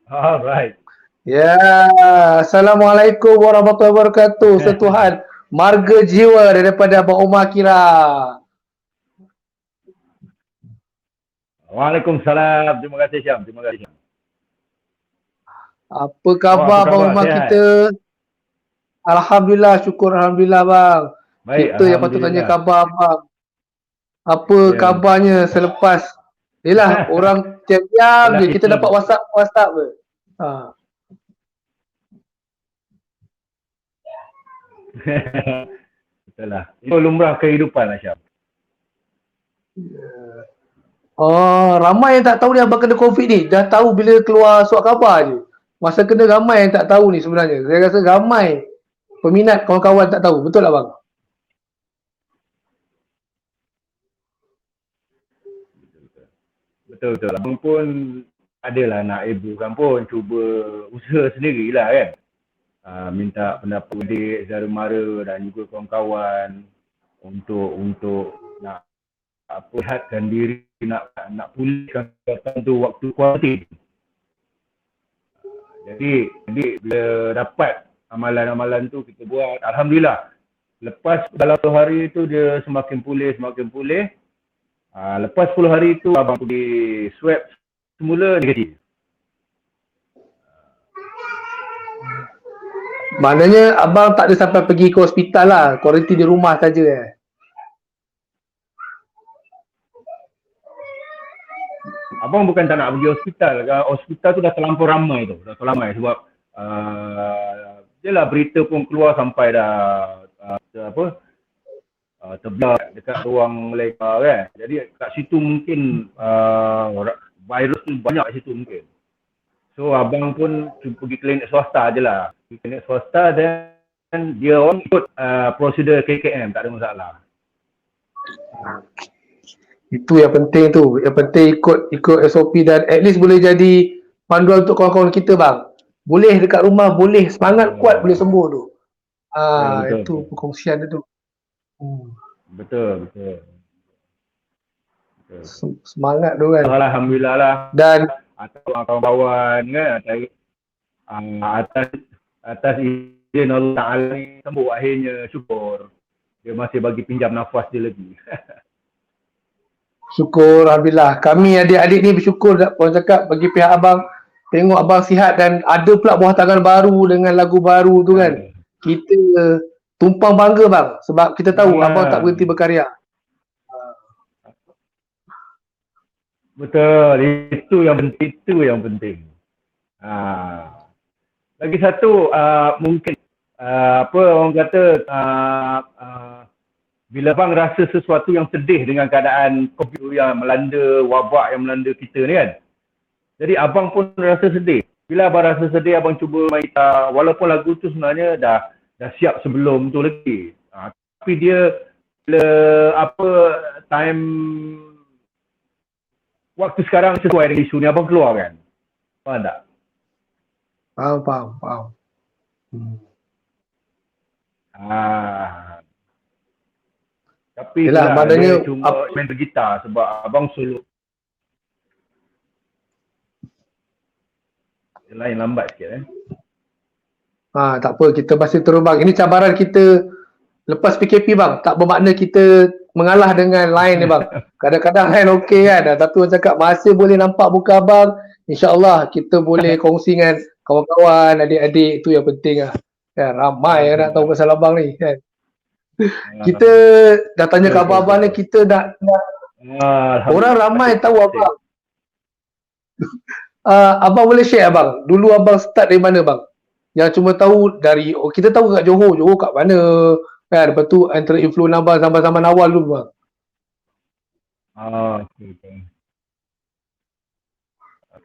Alright. Ya, Assalamualaikum warahmatullahi wabarakatuh. Setuhan marga jiwa daripada Abang Omar Kira. Waalaikumsalam. Terima kasih Syam. Terima kasih Syam. Apa khabar apa Abang khabar? Omar Sihat? kita? Alhamdulillah, syukur Alhamdulillah bang. Baik, Kita yang patut tanya Alhamdulillah. khabar abang. Apa Ya. khabarnya selepas yelah orang tiap-tiap Yelah, je kita itu- dapat WhatsApp ke. Ha. Betul lah. Itu lumrah kehidupan lah Syam. Oh, ramai yang tak tahu ni abang kena COVID ni. Dah tahu bila keluar surat khabar je. Masa kena ramai yang tak tahu ni sebenarnya. Saya rasa ramai peminat kawan-kawan tak tahu. Betul tak bang? Betul-betul. Abang pun adalah nak ibukan pun cuba usaha sendirilah kan. Minta pendapat adik, saudara mara dan juga kawan-kawan untuk nak sihatkan diri, nak pulihkan kesihatan tu waktu kuarantin. Jadi bila dapat amalan-amalan tu kita buat, alhamdulillah. Lepas dalam 10 hari tu dia semakin pulih. Lepas 10 hari tu abang pergi swab semula negatif. Maknanya abang tak ada sampai pergi ke hospital lah. Kuarantin di rumah saja Abang bukan tak nak pergi hospital. Hospital tu dah terlampau ramai tu. Dah terlampau ramai sebab jelah berita pun keluar sampai dah terbelah dekat ruang mereka kan. Jadi kat situ mungkin virus tu banyak kat situ mungkin. So abang pun pergi klinik swasta je lah. Klinik swasta dan dia orang ikut prosedur KKM, tak ada masalah. Itu yang penting tu. Yang penting ikut SOP dan at least boleh jadi panduan untuk kawan-kawan kita bang. Boleh dekat rumah, boleh semangat kuat, boleh sembuh tu. Betul, Itu betul. perkongsian dia tu. Betul. Semangat tu kan. Alhamdulillah lah. Dan Atau kawan-kawan kan atas izin Allah Ta'ala ni sembuh akhirnya, syukur. Dia masih bagi pinjam nafas dia lagi. syukur Alhamdulillah. Kami adik-adik ni bersyukur orang cakap bagi pihak abang. Tengok abang sihat dan ada pula buah tangan baru dengan lagu baru tu kan. Kita tumpang bangga bang. Sebab kita tahu abang tak berhenti berkarya. Betul, itu yang penting. Lagi satu mungkin apa orang kata bila bang rasa sesuatu yang sedih dengan keadaan COVID yang melanda, wabak yang melanda kita ni kan. Jadi abang pun rasa sedih. Bila abang rasa sedih, abang cuba main gitar. Walaupun lagu tu sebenarnya dah siap sebelum tu lagi. Tapi dia bila time waktu sekarang sesuai dengan isu ni abang keluar kan? Faham tak? Faham. Tapi yelah, maknanya cuma main bergitar sebab abang solo. Lain lambat sikit tak apa, kita masih terus bang. Ini cabaran kita lepas PKP bang. Tak bermakna kita mengalah dengan lain ni bang. Kadang-kadang lain okey kan. Tapi orang cakap masih boleh nampak muka abang. InsyaAllah kita boleh kongsi dengan kawan-kawan, adik-adik. Itu yang penting lah. Kan, ramai yang nak tahu pasal abang ni kan. Kita dah tanya khabar abang ni, kita nak orang ramai tahu abang. Abang boleh share abang. Dulu abang start dari mana bang? Yang cuma tahu dari, kita tahu kat Johor kat mana kan. Lepas tu antara influence abang zaman-zaman awal dulu bang.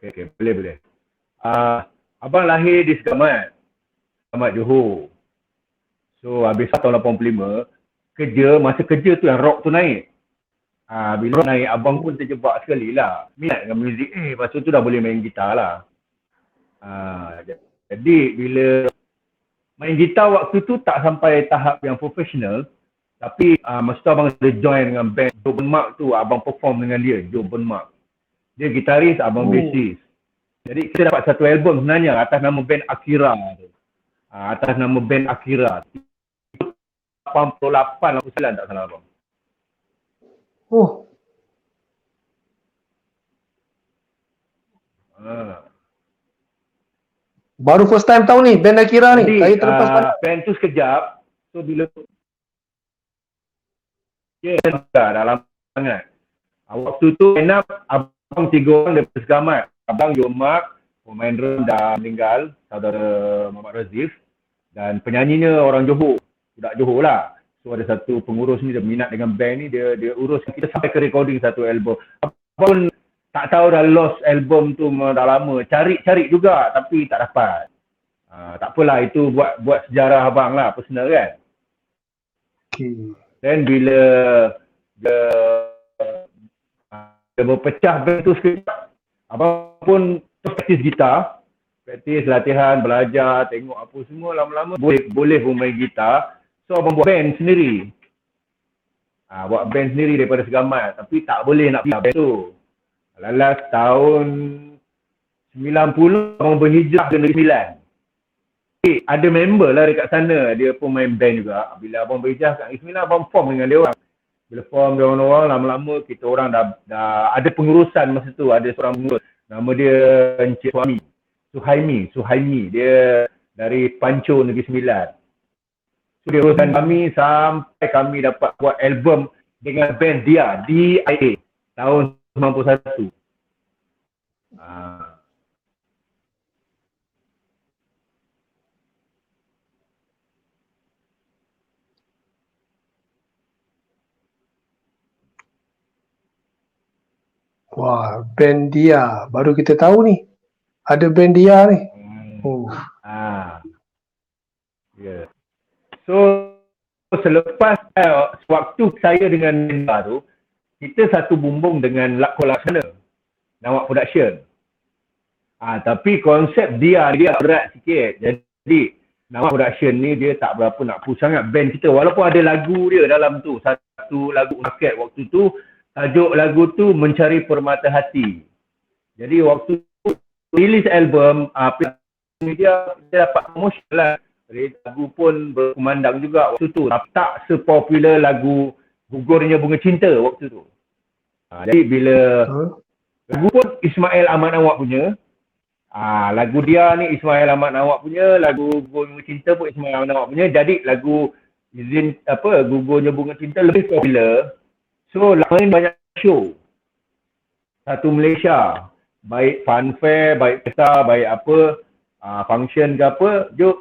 Okay, boleh. Abang lahir di Segamat Johor. So habis tahun 85 masa kerja tu yang rock tu naik. Bila rock naik, abang pun terjebak sekali lah. Minat dengan muzik lepas tu dah boleh main gitar lah. Jadi bila main gitar waktu tu tak sampai tahap yang profesional. Tapi masa tu abang ada join dengan band Joe Mark tu, abang perform dengan dia, Joe Mark. Dia gitaris, abang bassist. Jadi kita dapat satu album sebenarnya atas nama band Akira tu. Atas nama band Akira. 88 89 tak salah abang. Oh. Baru first time tahu ni band Akira ni. Saya terlepas pandang. Band tu sekejap. So bila dah lama sangat. Waktu tu end up abang 3 orang daripada Segamat. Abang Joe Mark, pemain drum dah meninggal, saudara Muhammad Razif, dan penyanyinya orang Johor, budak Johor lah. So ada satu pengurus ni dia minat dengan band ni, dia urus kita sampai ke recording satu album. Abang tak tahu dah lost album tu dah lama, cari juga tapi tak dapat. Tak apalah, itu buat sejarah abang lah, personal kan. Dan bila berpecah band tu sekejap, abang pun praktis gitar, praktis latihan, belajar, tengok apa semua, lama-lama boleh pun main gitar. So abang buat band sendiri. Buat band sendiri daripada Segamat, tapi tak boleh nak pindah band tu. Lalas tahun 90 abang berhijrah ke Negeri Sembilan. Ada member lah dekat sana, dia pun main band juga. Bila abang berhijrah kat Negeri Sembilan, abang form dengan dia orang. Bila form dia orang, lama-lama kita orang dah ada pengurusan masa tu, ada seorang pengurus. Nama dia Encik Suhaimi. Dia dari Panco Negeri Sembilan. So dia uruskan kami sampai kami dapat buat album dengan band dia, DIA, tahun 91. Wah, band dia. Baru kita tahu ni. Ada band dia ni. Yeah. So selepas waktu saya dengan band tu, kita satu bumbung dengan Lakko Laksana, Nawak Production. Tapi konsep dia berat sikit. Jadi Nawak Production ni dia tak berapa nak push sangat band kita, walaupun ada lagu dia dalam tu. Satu lagu market waktu tu, tajuk lagu tu Mencari Permata Hati. Jadi waktu release album, dia dapat promotion lah. Lagu pun berkumandang juga waktu tu. Tak sepopular lagu Gugurnya Bunga Cinta waktu tu. Jadi bila lagu pun Ismail Ahmad Nawak punya, lagu dia ni Ismail Ahmad Nawak punya, lagu Gugurnya Bunga Cinta pun Ismail Ahmad Nawak punya. Jadi lagu Gugurnya Bunga Cinta lebih popular. So main banyak show. Satu Malaysia, baik funfair, baik pesta, baik apa, function ke apa.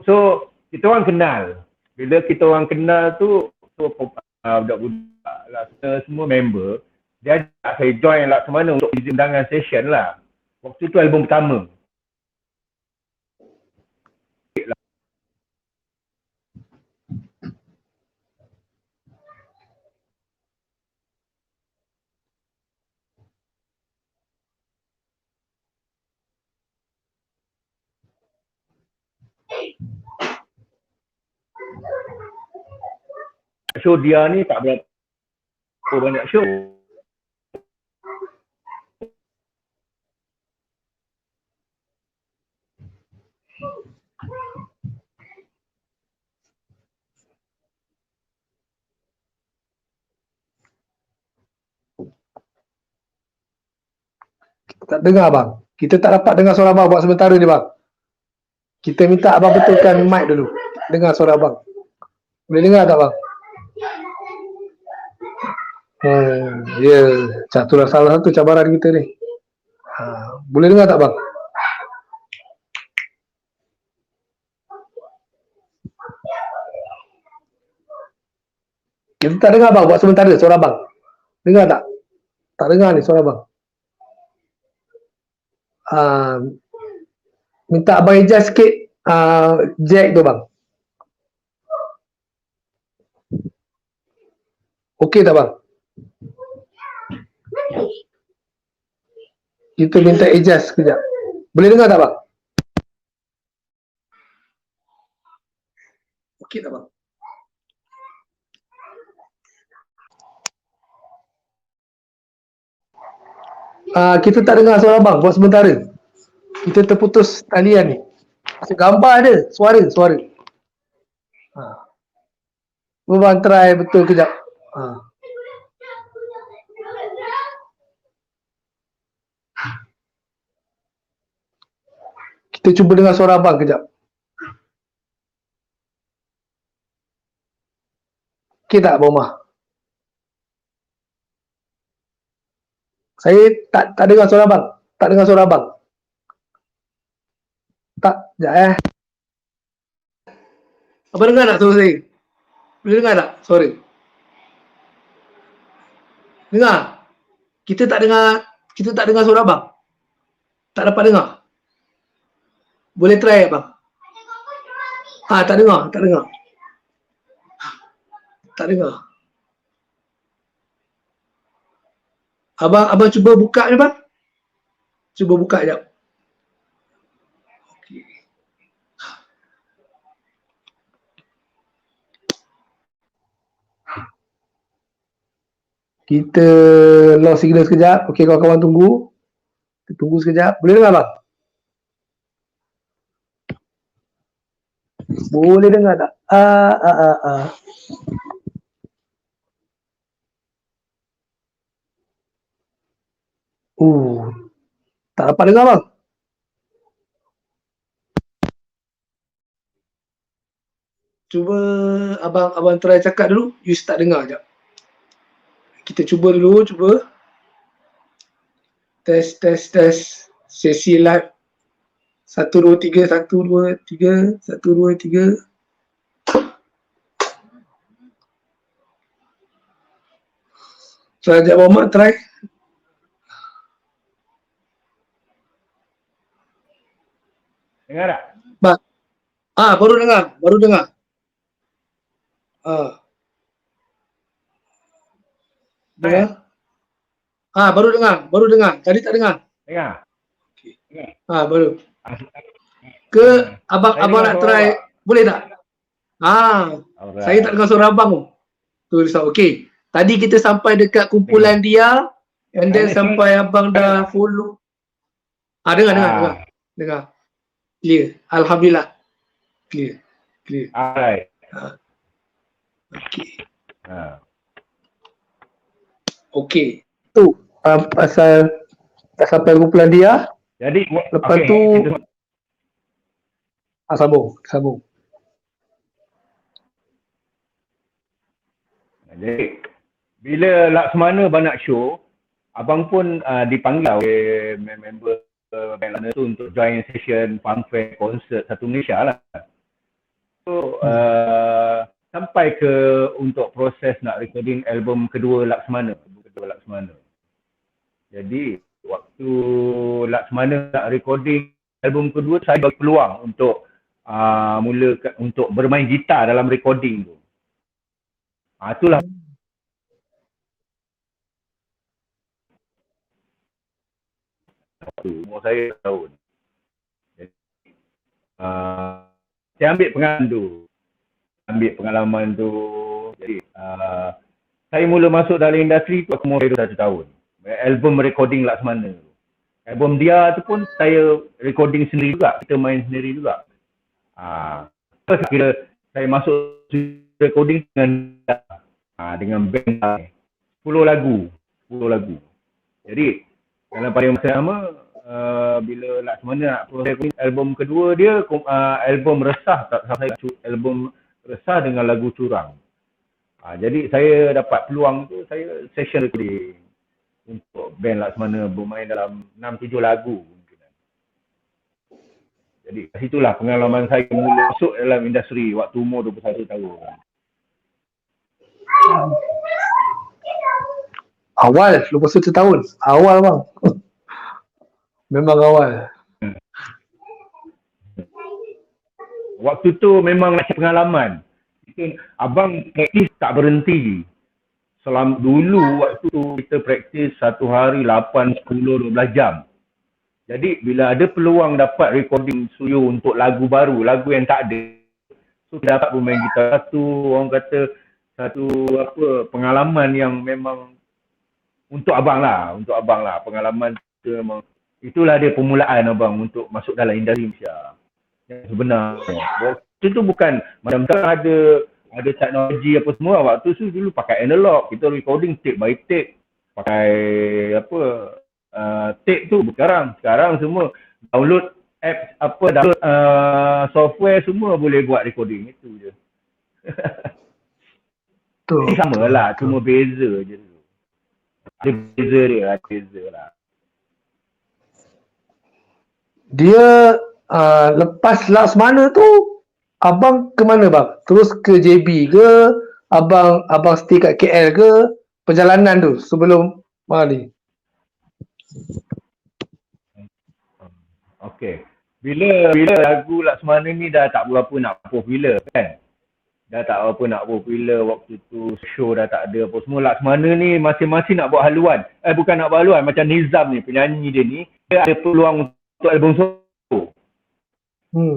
So kita orang kenal. Bila kita orang kenal tu, budak-budak lah, semua member, dia ajak saya join lah Laksamana untuk izin undangan session lah. Waktu tu album pertama. Show dia ni tak berapa banyak show. Tak dengar bang. Kita tak dapat dengar suara abang buat sementara ni bang. Kita minta abang betulkan mic dulu. Dengar suara abang. Boleh dengar tak bang? Ya, itulah salah satu cabaran kita ni. Boleh dengar tak bang? Kita tak dengar bang buat sementara suara abang. Dengar tak? Tak dengar ni suara abang. Minta abang adjust sikit jack tu bang. Okey tak bang? Kita minta adjust sekejap. Boleh dengar tak bang? Okey tak bang? Kita tak dengar suara abang buat sementara. Kita terputus talian ni. Gambar ada, suara. Bang try betul kejap. Kita cuba dengar suara abang kejap. Okey tak Abang Omar? Saya tak dengar suara abang. Tak dengar suara abang. Tak, sekejap Abang dengar tak suara saya? Boleh dengar tak suara? Dengar? Kita tak dengar suara abang. Tak dapat dengar. Boleh try abang? Tak dengar. Tak dengar. Abang cuba buka ni bang. Cuba buka sekejap. Okey. Kita lost signal sekejap. Okey, kawan-kawan tunggu. Kita tunggu sekejap. Boleh dengar bang? Boleh dengar tak? Tak dapat dengar bang. Cuba abang try cakap dulu. You start dengar sekejap. Kita cuba dulu, Test. Sesi live. 1, 2, 3, 1, 2, 3, 1, 2, 3. So, sekejap Muhammad try. Dengar tak? Bang. Baru dengar. Dengar? Baru dengar. Tadi tak dengar. Dengar? Baru. Ke abang nak try, boleh tak? Saya tak dengar suara abang tu. Tu risau. Okey. Tadi kita sampai dekat kumpulan dia, and then sampai abang dah follow. Dengar. Clear. Alhamdulillah. Clear. Alright. Okey. Tu pasal dah sampai kumpulan dia. Jadi lepas tu sambung. Jadi bila Laksmana nak show, abang pun dipanggil oleh member band Lana tu untuk join session funfair konsert satu Malaysia lah. So sampai ke untuk proses nak recording album kedua Laksmana. Jadi waktu Laksmana nak recording album kedua, saya bagi peluang untuk untuk bermain gitar dalam recording tu. Itulah umur saya tahun. Saya ambil pengalaman tu. Jadi saya mula masuk dalam industri tu umur saya 1 tahun. Album recording Laksmana. Album dia tu pun saya recording sendiri juga. Kita main sendiri juga. Kira saya masuk recording dengan band 10 lagu. Jadi dalam pada masa sama bila Laksmana nak proses album kedua dia, album Resah, album Resah dengan lagu Curang. Jadi saya dapat peluang tu, saya session recording untuk band Laksmana bermain dalam 6-7 lagu. Jadi situlah pengalaman saya mula masuk dalam industri waktu umur 21 tahun. Awal 21 tahun. Awal bang. Memang awal. Waktu tu memang nak pengalaman. Abang praktis tak berhenti. Selama dulu waktu tu kita praktis satu hari 8, 10, 12 jam. Jadi bila ada peluang dapat recording studio untuk lagu baru, lagu yang tak ada, So kita dapat bermain gitar orang kata satu pengalaman yang memang untuk abang lah pengalaman tu memang itulah dia permulaan abang untuk masuk dalam industri Malaysia. Yang sebenarnya waktu tu bukan macam ada teknologi apa semua. Waktu tu dulu pakai analog, kita recording tape by tape, pakai tape tu. Sekarang semua download apps download software, semua boleh buat recording. Itu je. Ini sama lah, cuma beza je dulu. Ada beza lah. Dia lepas Laksmana tu abang ke mana bang? Terus ke JB ke? Abang stay kat KL ke? Perjalanan tu sebelum ni. Okey. Bila lagu Laksmana ni dah tak berapa nak popular kan? Dah tak apa nak popular waktu tu, show dah tak ada apa semua. Laksmana ni masing-masing nak buat haluan. Bukan nak buat haluan, macam Nizam ni, penyanyi dia ni, dia ada peluang untuk album solo.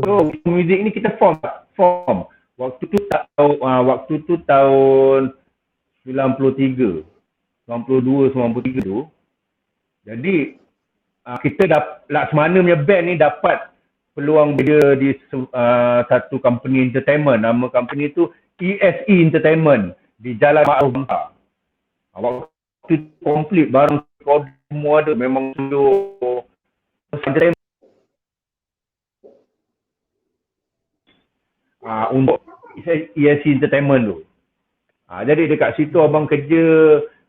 So, muzik ni kita form. Waktu tu tahun 93, 92, 93 tu. Jadi, kita Laksmana punya band ni dapat peluang dia di satu company entertainment. Nama company tu ESE Entertainment di Jalan Ma'ruf Bangka. Waktu tu complete, barang semua ada, memang studio entertainment. Untuk ESE Entertainment tu. Jadi dekat situ abang kerja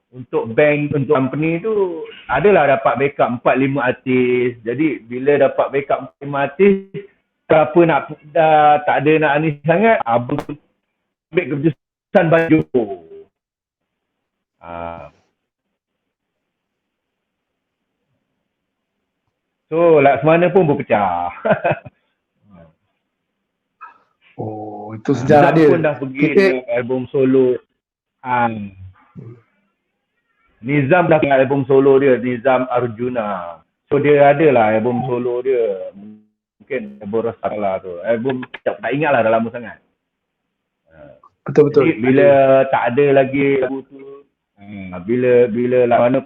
untuk bank, untuk company tu adalah dapat backup 4-5 artis. Jadi bila dapat backup 5 artis, apa nak dah tak ada nak ni sangat, abang ambil keputusan baju. So Laksmana pun berpecah. Oh, itu sejarah dia. Pun dah pergi album solo. Nizam dah punya album solo dia, Nizam Arjuna. So dia ada lah album solo dia. Mungkin album Rasalah tu. Album tak ingat lah, dah lama sangat. Betul-betul. Jadi bila tak ada lagi lagu tu, bila Laksmana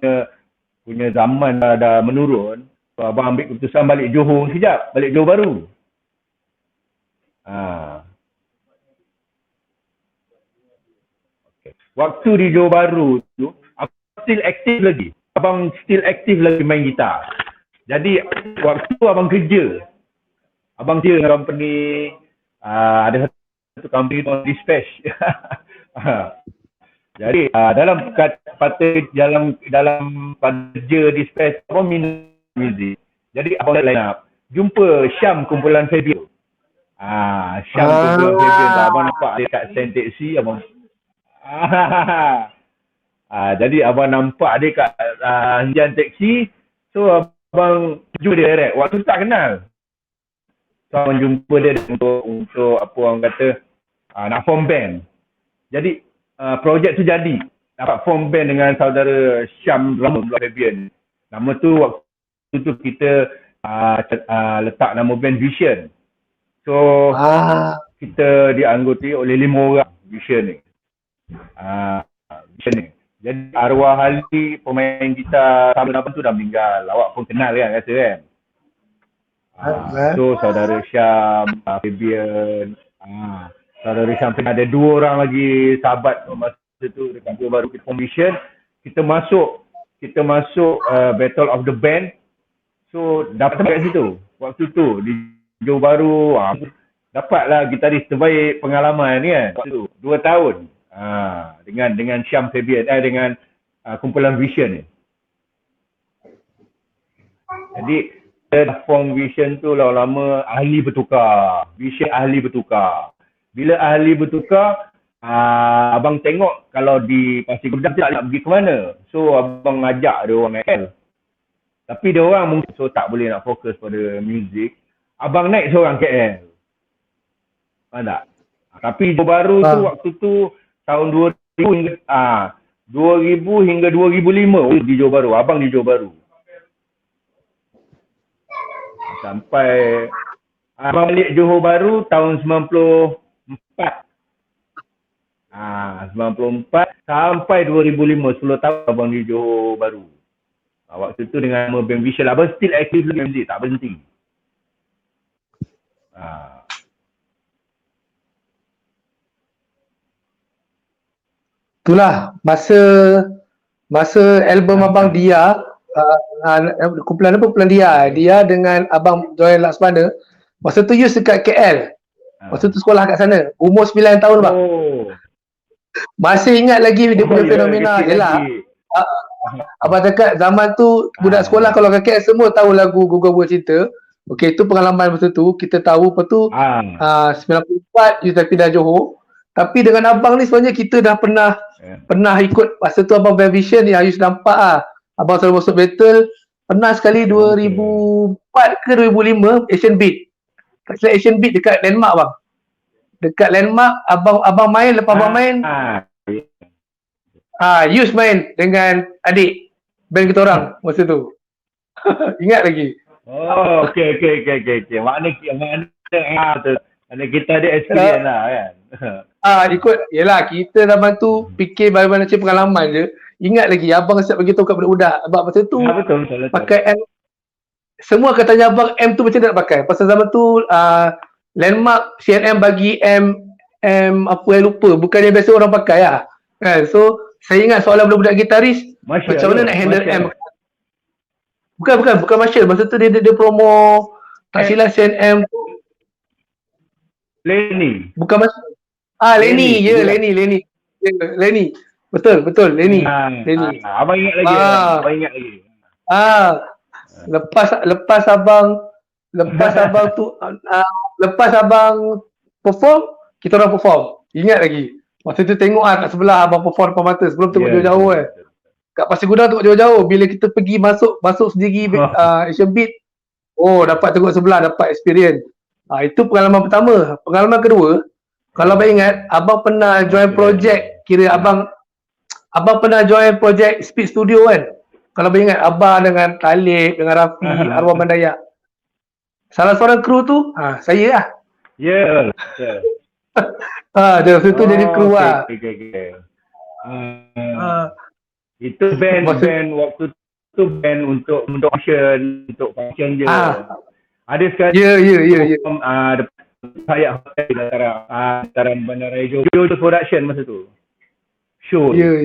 punya zaman dah menurun, so abang ambil keputusan balik Johor sekejap, balik Johor Bahru. Okay. Waktu di Johor Bahru tu, still aktif lagi. Abang still aktif lagi main gitar. Jadi waktu tu abang kerja. Abang kerja dengan company, ada satu company tu Dispatch. Jadi dalam kerja Dispatch, abang minat muzik. Jadi abang line up. Jumpa Syam kumpulan Fabian. Syam kumpulan Fabian. Abang nampak dia kat stand taxi, abang jadi abang nampak dia kat hentian teksi. So abang jumpa dia direct. Waktu tu tak kenal. So abang jumpa dia untuk apa orang kata nak form band. Jadi projek tu jadi. Dapat form band dengan saudara Syam drummer Fabian. Nama tu waktu tu kita letak nama band Vision. So kita dianggoti oleh 5 orang Vision ni. Vision ni. Jadi arwah Ali, pemain gitar Sabun tu dah meninggal. Awak pun kenal kan, rasa kan? So saudara Syam, Fabian, saudara Syam ada 2 orang lagi sahabat masa tu dekat Johor Bahru kita formation. Kita masuk Battle of the Band. So dapat kat situ. Waktu tu di Johor Bahru dapatlah gitaris terbaik pengalaman ni kan. Waktu tu 2 tahun. Dengan Syam Fabian, dengan kumpulan Vision ni. Jadi form Vision tu lama-lama ahli bertukar. Vision ahli bertukar. Bila ahli bertukar, abang tengok kalau di Pasir Gudang tak nak pergi ke mana. So abang ajak dia orang KL. Tapi dia orang mungkin tak boleh nak fokus pada muzik. Abang naik seorang KL. Faham tak? Tapi Johor Bahru tu waktu tu tahun 2000 hingga 2005 di Johor Bahru. Abang di Johor Bahru. Sampai abang balik Johor Bahru tahun 94 94 sampai 2005, 10 tahun abang di Johor Bahru. Waktu tu dengan nama Band Visual, abang still active lagi music, tak berhenti. Itulah masa album abang Dia, kumpulan apa, kumpulan Dia dengan abang Joy Laksmana, masa tu Yus dekat KL. Masa tu sekolah kat sana, umur 9 tahun bang. Masih ingat lagi dia punya fenomena. Yelah, abang cakap zaman tu budak sekolah kalau kat KL semua tahu lagu Gugur Cinta. Okey, itu pengalaman masa tu, kita tahu. Lepas tu 94 Yus dah pindah Johor. Tapi dengan abang ni sebenarnya kita dah pernah ikut. Masa tu abang Band Vision yang Yus nampak abang selalu masuk battle. Pernah sekali 2004 ke 2005 Asian Beat. Tak silap Asian Beat dekat Landmark bang. Dekat Landmark abang main, lepas abang main Yus main dengan adik band kita orang masa tu. Ingat lagi. Okey. Makna kita ada experience lah kan. Ikut, yelah kita zaman tu fikir bagaimana macam pengalaman je. Ingat lagi abang siap bagi tahu kat budak-budak. Sebab masa tu betul. pakai M. Semua akan tanya abang M tu macam mana nak pakai. Pasal zaman tu Landmark CNM bagi M apa yang lupa. Bukannya biasa orang pakai lah. So saya ingat soalan budak-budak gitaris, macam mana nak handle M. Bukan Marshall. Masa tu dia promo tak silap CNM tu. Lenny. Bukan Marshall. Lenny. Lenny. Betul, Lenny. Lenny. Abang ingat lagi. Lepas abang tu lepas abang perform, kita orang perform. Ingat lagi. Masa tu tengok kat sebelah abang perform depan mata sebelum tengok jauh-jauh kan. Kat Pasir Gudang tengok jauh-jauh. Bila kita pergi masuk sendiri Asian Beat, dapat tengok sebelah, dapat experience. Itu pengalaman pertama. Pengalaman kedua, kalau abang ingat, abang pernah join project, kira abang pernah join project Speed Studio kan. Kalau abang ingat, abang dengan Talib, dengan Rafi, Arwah Mandaya. Salah seorang kru tu, saya lah. Ya. Dia waktu tu jadi kru lah. Itu band waktu tu band untuk function je. Ada sekali. Ya. Saya hotel dataran Bandaraya Johor production masa tu. Show. Ya.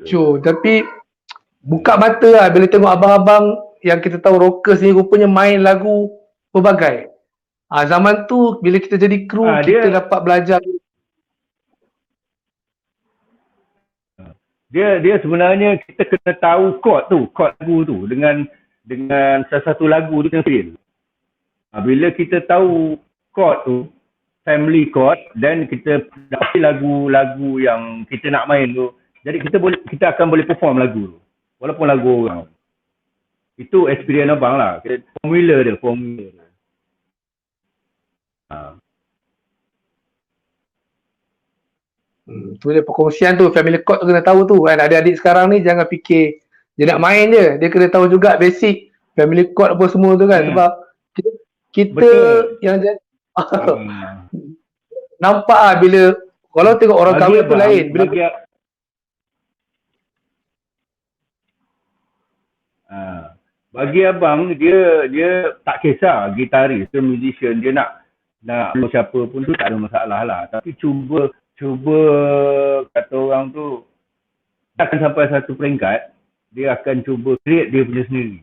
Show. Tapi buka mata lah bila tengok abang-abang yang kita tahu rockers ni rupanya main lagu pelbagai. Zaman tu bila kita jadi kru, kita dapat belajar. Dia sebenarnya kita kena tahu chord lagu tu dengan salah satu lagu tu yang feel. Bila kita tahu chord tu, family chord, dan kita dapat lagu-lagu yang kita nak main tu, jadi kita akan boleh perform lagu tu walaupun lagu orang. Itu experience abang lah. Formula dia. Tu dia perkongsian tu, family chord tu kena tahu tu kan. Adik-adik sekarang ni jangan fikir dia nak main je, dia kena tahu juga basic family chord apa semua tu kan. Sebab kita yang nampak bila kalau tengok orang kahwin tu lain. Bagi abang, dia tak kisah gitaris ke musician, dia nak siapa pun tu tak ada masalah lah. Tapi cuba kata orang tu akan sampai satu peringkat, dia akan cuba create dia punya sendiri.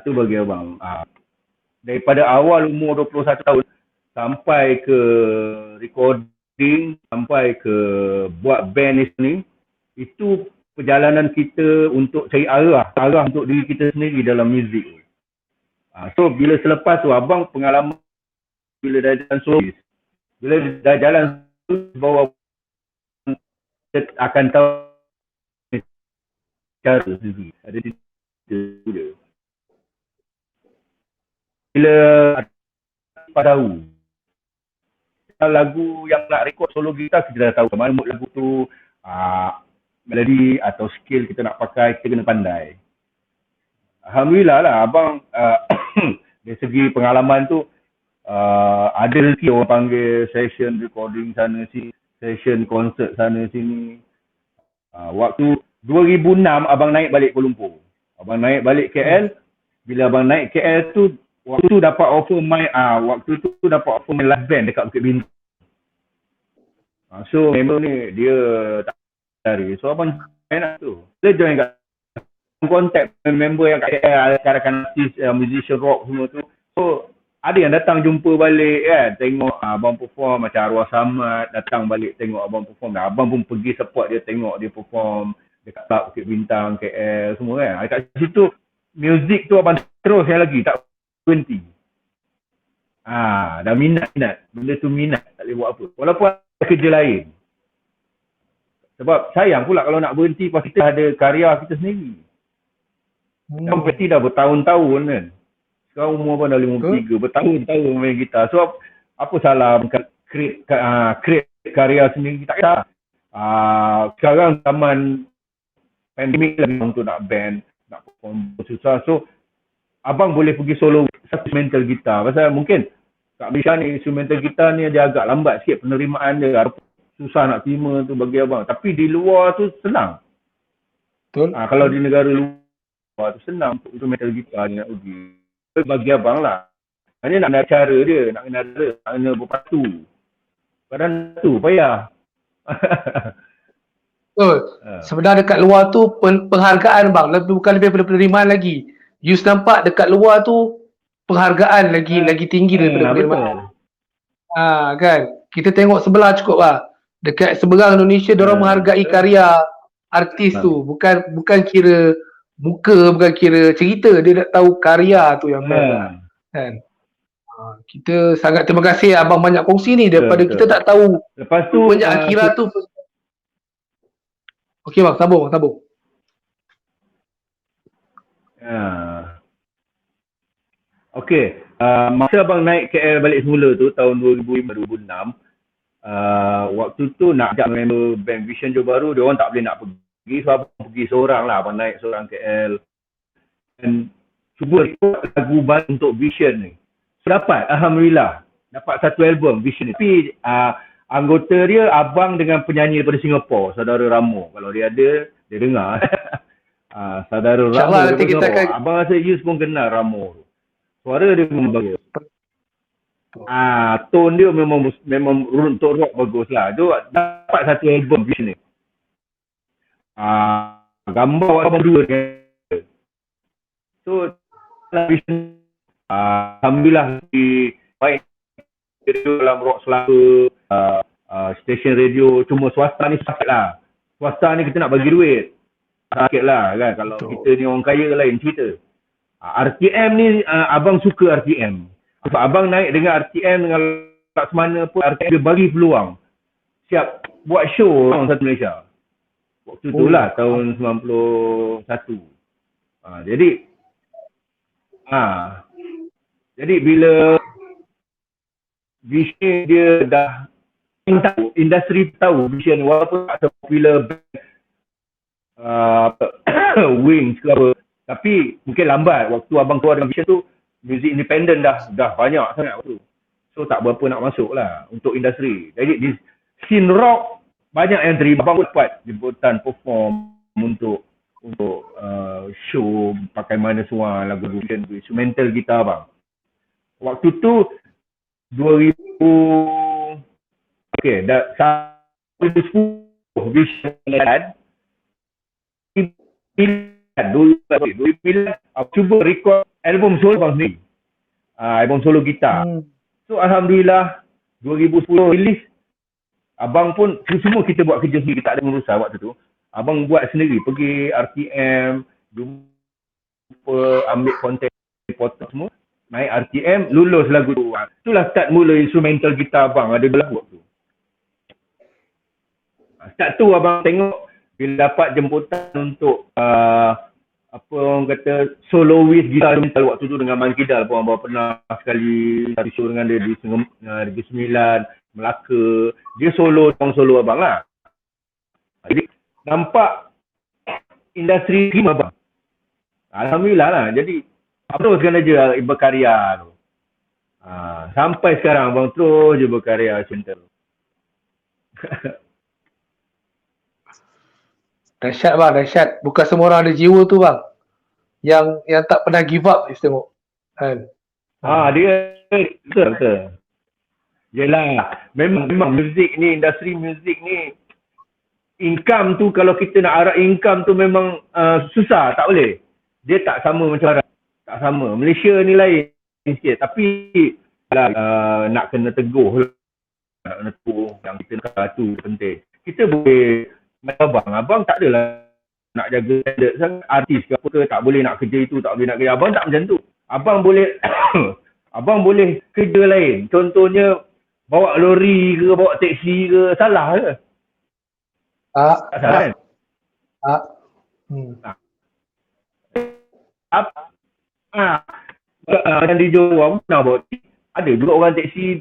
Tu bagi abang. Daripada awal umur 21 tahun sampai ke recording, sampai ke buat band ni, itu perjalanan kita untuk cari arah untuk diri kita sendiri dalam muzik. So bila selepas tu abang pengalaman bila dah jalan solois, bila dah jalan bawa kita akan tahu cara sendiri. Ada dia. Bila tahu lagu yang nak rekod solo gitar, kita dah tahu mana mood lagu tu, melodi atau skill kita nak pakai, kita kena pandai. Alhamdulillah lah abang dari segi pengalaman tu ada rezeki orang panggil session recording sana sini, session konsert sana sini. Waktu 2006 abang naik balik Kuala Lumpur. Abang naik balik KL. Bila abang naik KL tu, waktu tu dapat offer main live band dekat Bukit Bintang. So member ni dia tak cari. So abang join lah tu. Dia join kat kontak member yang kat KL, rakan-rakan artis, musician rock semua tu. So ada yang datang jumpa balik kan, tengok abang perform, macam Arwah Samad datang balik tengok abang perform. Dan abang pun pergi support dia, tengok dia perform dekat Club Bukit Bintang, KL semua kan. Kat situ muzik tu abang terus yang lagi, tak berhenti. Dah minat. Benda tu minat, tak boleh buat apa. Walaupun ada kerja lain. Sebab sayang pula kalau nak berhenti pas kita ada karya kita sendiri. Kan berhenti dah bertahun-tahun kan. Sekarang umur abang dah 53, bertahun-tahun main gitar. So apa salah create karya sendiri, tak kisah. Sekarang zaman pandemik lagi untuk nak band, nak perform susah. So abang boleh pergi solo instrumental gitar. Pasal mungkin kat Malaysia ni instrumental gitar ni dia agak lambat sikit penerimaan dia. Susah nak terima tu bagi abang. Tapi di luar tu senang. Betul. Kalau di negara luar tu senang untuk instrumental gitar ni nak pergi. Bagi abang lah. Hanya nak ada cara dia, nak kena berpatu. Kadang tu payah. Betul. Sebenarnya dekat luar tu penghargaan bang, bukan lebih daripada penerimaan lagi. You nampak dekat luar tu penghargaan lagi tinggi daripada penerimaan. Kan. Kita tengok sebelah cukup lah. Dekat seberang Indonesia diorang menghargai karya artis tu, bukan kira muka, bukan kira cerita, dia nak tahu karya tu yang best kan. Kita sangat terima kasih abang banyak kongsi ni daripada kita tak tahu. Lepas tu banyak akhirat tu. Okey bang, sambung. Okey, masa abang naik KL balik semula tu tahun 2005-2006, waktu tu nak ajak member band Vision Johor Bahru, dia orang tak boleh nak pergi, so abang pergi seorang lah, abang naik seorang KL dan cuba record lagu baru untuk Vision ni. So dapat, alhamdulillah, dapat satu album Vision ni. Tapi anggota dia abang dengan penyanyi daripada Singapura, saudara Ramo. Kalau dia ada, dia dengar. Saudara Ramo daripada Singapura. Abang rasa Yus pun kenal Ramo. Suara dia memang bagus. Tone dia memang untuk rock bagus lah. Tu dapat satu album Vision ni. Gambar abang dua dia. So Vision, alhamdulillah baik dalam rock selaka, stesen radio, cuma swasta ni sakit lah. Swasta ni kita nak bagi duit. Sakit lah kan. Kalau kita ni orang kaya lain cerita. RTM ni abang suka RTM. Sebab abang naik dengan RTM dengan Laksamana pun RTM dia bagi peluang. Siap buat show orang satu Malaysia. Waktu tu lah tahun 91. Jadi bila Vision dia dah tahu, industri tahu Vision ni walaupun tak popular Wings ke apa, tapi mungkin lambat waktu abang keluar dengan Vision tu, muzik independent dah banyak sangat waktu. So tak berapa nak masuk lah untuk industri. Jadi di scene rock banyak yang terima. Abang dapat jemputan perform untuk show pakai mana semua lagu Vision tu, instrumental gitar bang. Waktu tu 2000 dah 2010 Vision Land 2009 aku cuba record album solo bang sendiri. Album solo gitar. So alhamdulillah 2010 release. Abang pun semua kita buat kerja sendiri, tak ada urusan waktu tu. Abang buat sendiri, pergi RTM, jumpa, ambil konten, potong semua. Naik RTM, lulus lagu tu. Itulah start mula instrumental gitar abang, ada dua lagu tu. Start tu abang tengok, bila dapat jemputan untuk apa orang kata soloist gitar instrumental waktu tu dengan Man Kidal pun abang pernah sekali satu show dengan dia di Negeri Sembilan, Melaka. Dia solo abang lah. Jadi nampak industri terima abang. Alhamdulillah lah. Jadi teruskan aja berkarya tu. Sampai sekarang abang terus je berkarya macam tu. Dahsyat bang, dahsyat. Bukan semua orang ada jiwa tu bang. Yang tak pernah give up, kita tengok. Kan? Dia betul. Yelah, memang muzik ni, industri muzik ni, income tu kalau kita nak arah income tu memang susah, tak boleh. Dia tak sama macam Arab. Tak sama. Malaysia ni lain sikit. Tapi nak kena teguh. Nak kena teguh yang kita nak tu penting. Kita boleh macam abang tak adalah nak jaga standard sangat. Artis ke apa ke, tak boleh nak kerja itu, tak boleh nak kerja. Abang tak macam tu. Abang boleh abang boleh kerja lain. Contohnya bawa lori ke, bawa teksi ke, salah ke? Tak salah kan? Macam di Johor pernah bawa ada juga orang teksi,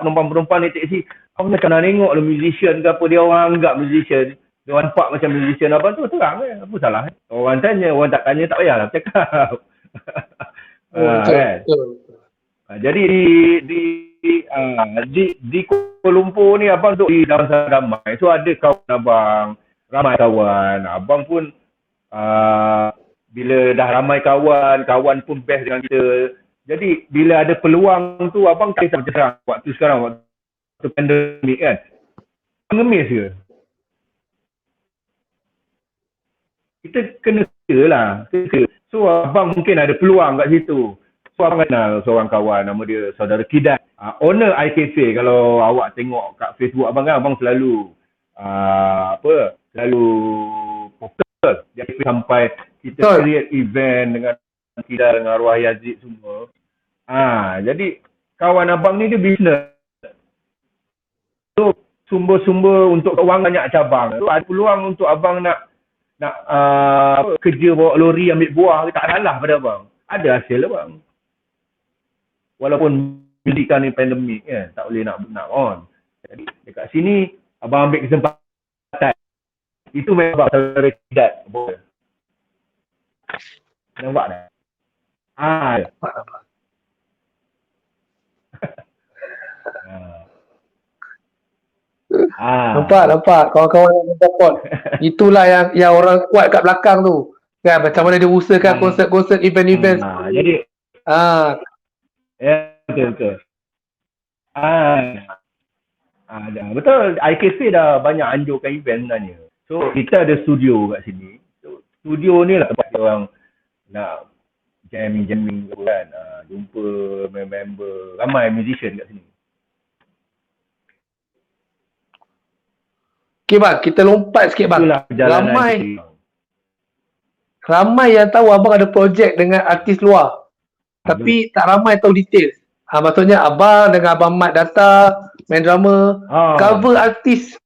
penumpang-penumpang ni teksi, abang macam nak tengok lah musician ke apa, dia orang anggap musician, dia orang nampak macam musician, abang tu terang kan, apa salah kan? Orang tanya, orang tak tanya tak payahlah cakap. Kan? Jadi di Kuala Lumpur ni abang duduk di dalam ramai, so ada kawan abang, ramai kawan, abang pun bila dah ramai kawan pun best dengan kita. Jadi bila ada peluang tu abang tak kisah macam sekarang. Waktu sekarang, waktu pandemik kan. Mengemis ke? Kita kena kerja lah. So abang mungkin ada peluang kat situ. So abang kenal seorang kawan, nama dia Saudara Kidat. Owner iCafe. Kalau awak tengok kat Facebook abang kan, abang selalu selalu fokus. Jadi sampai kita create event dengan Kidat, dengan Arwah Yazid semua. Jadi kawan abang ni dia bisnes. So sumber-sumber untuk kewangan banyak cabang. So ada peluang untuk abang nak kerja bawa lori ambil buah, tak salah pada abang. Ada hasil abang. Walaupun muzik ni pandemik kan, tak boleh nak on. Jadi dekat sini abang ambil kesempatan. Itu memang Saudara Kidat. Nampak tak? Nampak kawan-kawan yang support. Itulah yang orang kuat kat belakang tu. Kan macam mana dia usahakan konsert-konsert, event-event. Jadi betul. Betul, iCafe dah banyak anjurkan event sebenarnya. So kita ada studio kat sini. So, studio ni lah tempat orang nak jamming kan, jumpa member, ramai musician kat sini. Okay bang, kita lompat sikit bang. Ramai yang tahu abang ada projek dengan artis luar. Tapi tak ramai tahu detail. Maksudnya abang dengan Abang Mat Data main drama, cover artis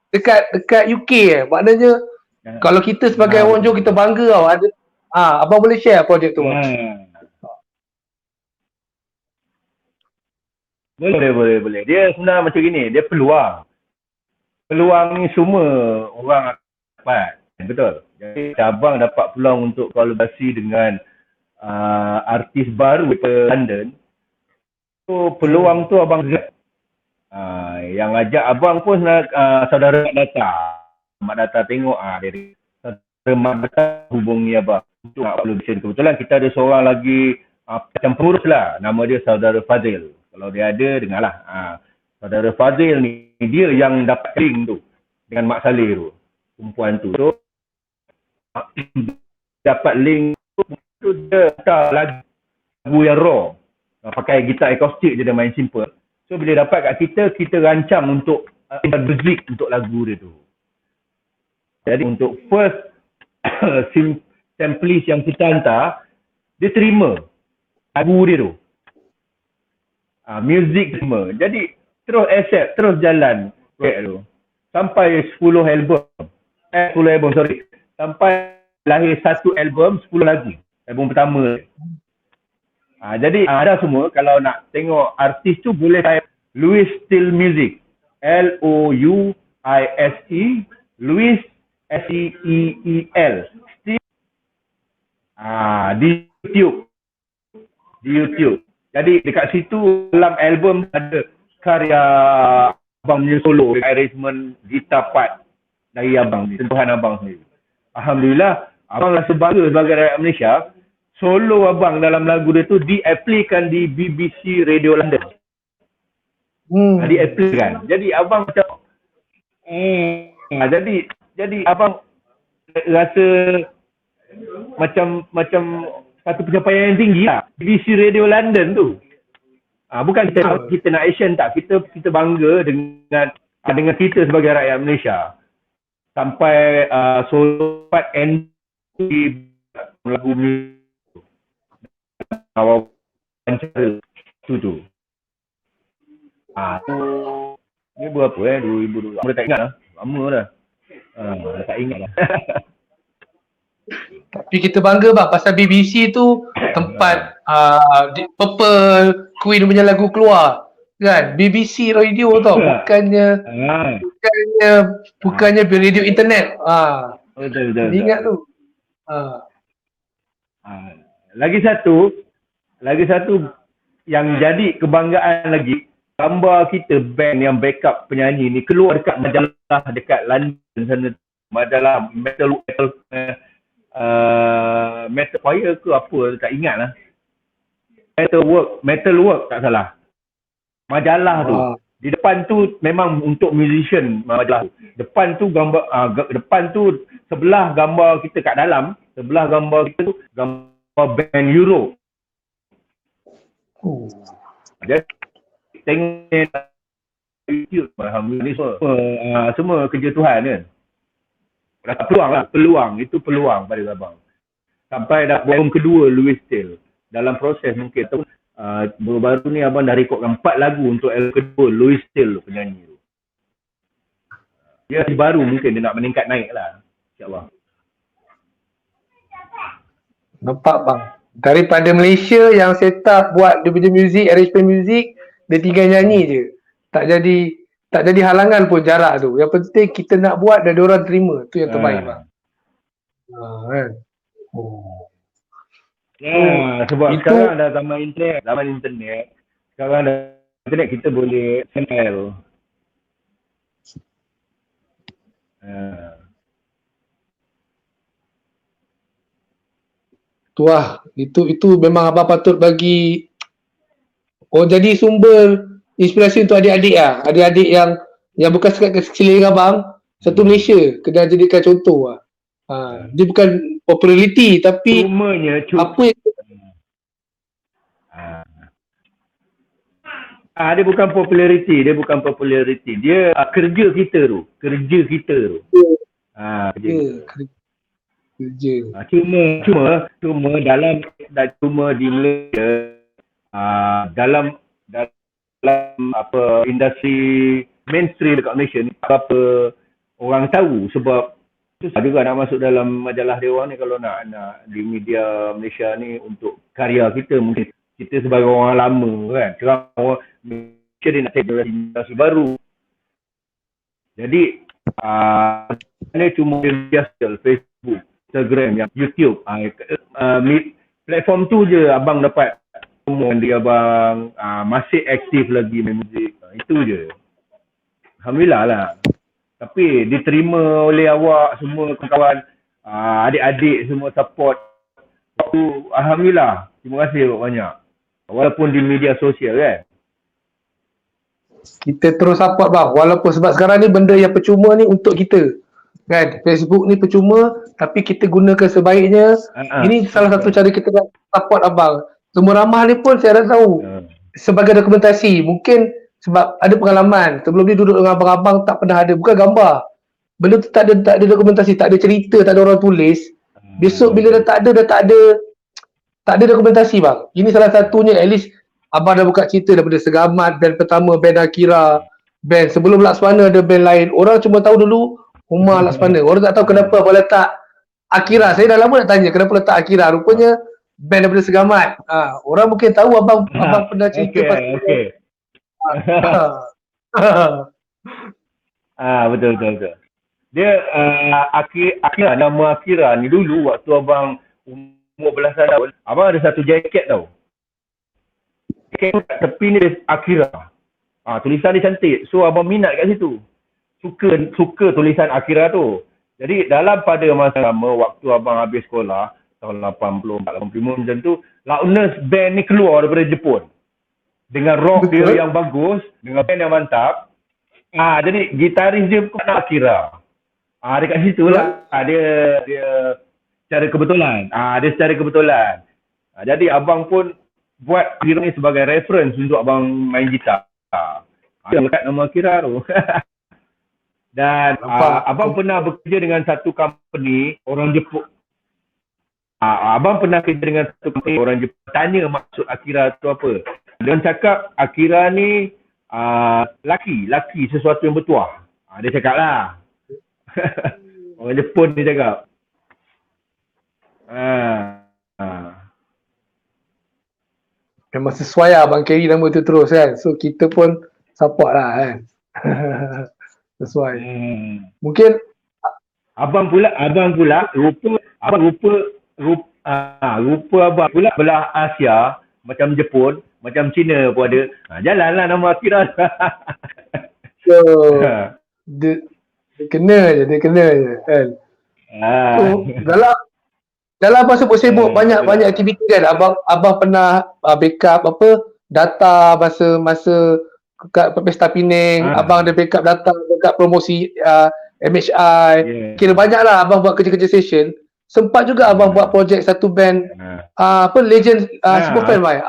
dekat UK Maknanya kalau kita sebagai orang Johor, kita bangga tau. Ada abang boleh share projek tu bang? Boleh. Dia sebenarnya macam gini, dia peluang ni semua orang dapat. Betul. Jadi abang dapat peluang untuk kolaborasi dengan artis baru ke London. So peluang tu abang yang ajak abang pun Saudara Mat Data tengok dia Saudara Mat Data hubungi abang untuk nak collaboration. Kebetulan kita ada seorang lagi macam pengurus lah, nama dia Saudara Fazil. Kalau dia ada, dengarlah. Saudara Fazil ni, dia yang dapat link tu dengan Mak Saleh tu, perempuan tu. So, dapat link tu, dia tak lagu yang raw. Pakai gitar akustik je, dia main simple. So, bila dapat kat kita rancang untuk muzik untuk lagu dia tu. Jadi, untuk first template yang kita hantar, dia terima lagu dia tu. Music terima. Jadi, terus accept, terus jalan tu. Sampai 10 album. 10 album, sorry. Sampai lahir satu album, 10 lagu. Album pertama. Jadi ada semua, kalau nak tengok artis tu boleh type Louis Steel Music. L-O-U-I-S-E Louis S-E-E-E-L Steel. Di YouTube. Jadi dekat situ dalam album ada karya abang punya solo, arrangement gitar part dari abang ni, sentuhan abang sendiri. Alhamdulillah, abang rasa bangga sebagai rakyat Malaysia, solo abang dalam lagu dia tu di-apply-kan di BBC Radio London. Di-apply-kan. Jadi abang macam jadi abang rasa macam satu pencapaian yang tinggi lah. BBC Radio London tu. Bukan kita nak action tak. Kita bangga dengan kita sebagai rakyat Malaysia. Sampai solo part end lagu wawancara tu. Ni berapa 2002. Aku dah tak ingat lah. Lama dah. Dah tak ingat lah. Tapi kita bangga bang pasal BBC tu tempat Purple Queen punya lagu keluar kan, BBC radio tau, bukannya radio internet. Betul. Ingat tu. Lagi satu yang jadi kebanggaan lagi, gambar kita band yang backup penyanyi ni keluar dekat majalah dekat London sana, majalah Metal Fire ke apa, tak ingat lah. Metal Work tak salah. Majalah tu. Di depan tu memang untuk musician majalah tu. Depan tu sebelah gambar kita kat dalam, sebelah gambar kita tu gambar band Europe. Jadi tengok YouTube, alhamdulillah semua kerja Tuhan kan. Peluang itu peluang pada abang. Sampai dah album kedua Louis Steele. Dalam proses mungkin baru-baru ni abang dah rekodkan 4 lagu untuk album kedua Louis Steele penyanyi tu. Dia baru mungkin dia nak meningkat naik lah, insyaAllah. Nampak bang, daripada Malaysia yang set up buat dia punya music, arrangement music, dia tinggal nyanyi je. Tak jadi halangan pun jarak tu. Yang penting kita nak buat dan diorang terima. Tu yang terbaik bang. Kan? Sebab itu, sekarang dah zaman internet. Sekarang dah internet kita boleh channel. Itu memang abang patut bagi jadi sumber inspirasi untuk adik-adik lah. Adik-adik yang bukan sekat sekeliling abang, satu Malaysia kena jadikan contoh lah. Dia bukan populariti tapi apa yang dia bukan populariti, dia kerja kita tu. Kerja. Cuma di Malaysia dalam apa industri mainstream dekat Malaysia ni apa orang tahu, sebab susah juga nak masuk dalam majalah dia orang ni kalau nak di media Malaysia ni untuk karya kita. Mungkin kita sebagai orang lama kan, orang Malaysia dia nak generasi baru. Jadi ni cuma media sosial, Facebook, Instagram, yang YouTube, platform tu je abang dapat dia abang masih aktif lagi main muzik. Itu je. Alhamdulillah lah. Tapi diterima oleh awak semua kawan-kawan, adik-adik semua support. Alhamdulillah. Terima kasih banyak. Walaupun di media sosial kan. Kita terus support bang. Walaupun sebab sekarang ni benda yang percuma ni untuk kita. Kan? Facebook ni percuma tapi kita gunakan sebaiknya. Ini salah satu cara kita nak support abang. Semua ramah ni pun saya dah tahu sebagai dokumentasi. Mungkin sebab ada pengalaman sebelum ni duduk dengan abang-abang tak pernah ada, bukan gambar. Benda tu tak ada dokumentasi, tak ada cerita, tak ada orang tulis. Besok bila dah tak ada dokumentasi bang. Ini salah satunya, at least abang dah buka cerita daripada Segamat, band pertama, band Akira, band sebelum Laksmana ada band lain. Orang cuma tahu dulu Umar Laksmana. Orang tak tahu kenapa abang letak Akira. Saya dah lama nak tanya kenapa letak Akira. Rupanya band daripada Segamat. Orang mungkin tahu abang pernah cerita pasal betul. Dia Akira, nama Akira ni dulu waktu abang umur belasan tahun, abang ada satu jaket tau. kat tepi ni Akira. Tulisan dia cantik. So abang minat kat situ. Suka tulisan Akira tu. Jadi dalam pada masa lama waktu abang habis sekolah tahun 80, 85 macam tu, Loudness band ni keluar daripada Jepun. Dengan rock dia yang bagus, dengan band yang mantap. Jadi gitaris dia pun nak Akira. Dekat situ lah. Dia secara kebetulan. Dia secara kebetulan. Jadi abang pun buat Akira ni sebagai reference untuk abang main gitar. Dia lekat nama Akira tu. Dan abang pernah bekerja dengan satu company orang Jepun. Abang pernah kerja dengan satu company orang Jepun. Tanya maksud Akira tu apa. Dia cakap Akira ni laki sesuatu yang bertuah. Dia cakap lah. Orang Jepun dia cakap. Memang sesuai lah Abang carry nama tu terus kan. So kita pun support lah kan. Sesuai. Mungkin abang pula rupa abang pula belah Asia macam Jepun, macam Cina pun ada. Jalanlah nama Akira. So dia kena je kan. So dalam abang sibuk banyak aktiviti kan. Abang pernah backup data masa kat Pesta Pening. Abang ada backup data, backup promosi MHI. Kira banyak lah abang buat kerja-kerja session. Sempat juga abang buat projek satu band Legend Superfan mai.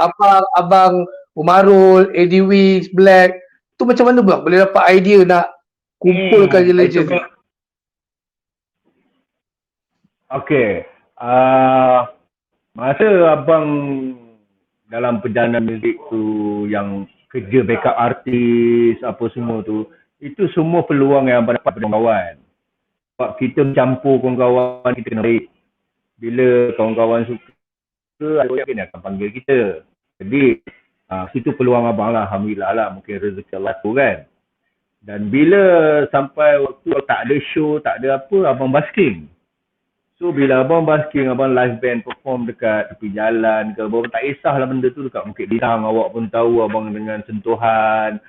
Abang Umarul, Eddie Wicks, Black. Tu macam mana bang boleh dapat idea nak kumpulkan je Legend? Okay. Masa abang dalam perjalanan muzik tu yang kerja backup artis apa semua tu, itu semua peluang yang abang dapat dari kawan. Sebab kita campur kawan-kawan kita kena baik. Bila kawan-kawan suka, ada yang akan panggil kita. Jadi situ peluang abang lah, alhamdulillah lah, mungkin rezeki Allah tu kan. Dan bila sampai waktu tak ada show, tak ada apa, abang basking. So bila abang basking, abang live band perform dekat tepi jalan ke, abang tak kisahlah benda tu dekat Bukit Bintang, awak pun tahu abang dengan sentuhan.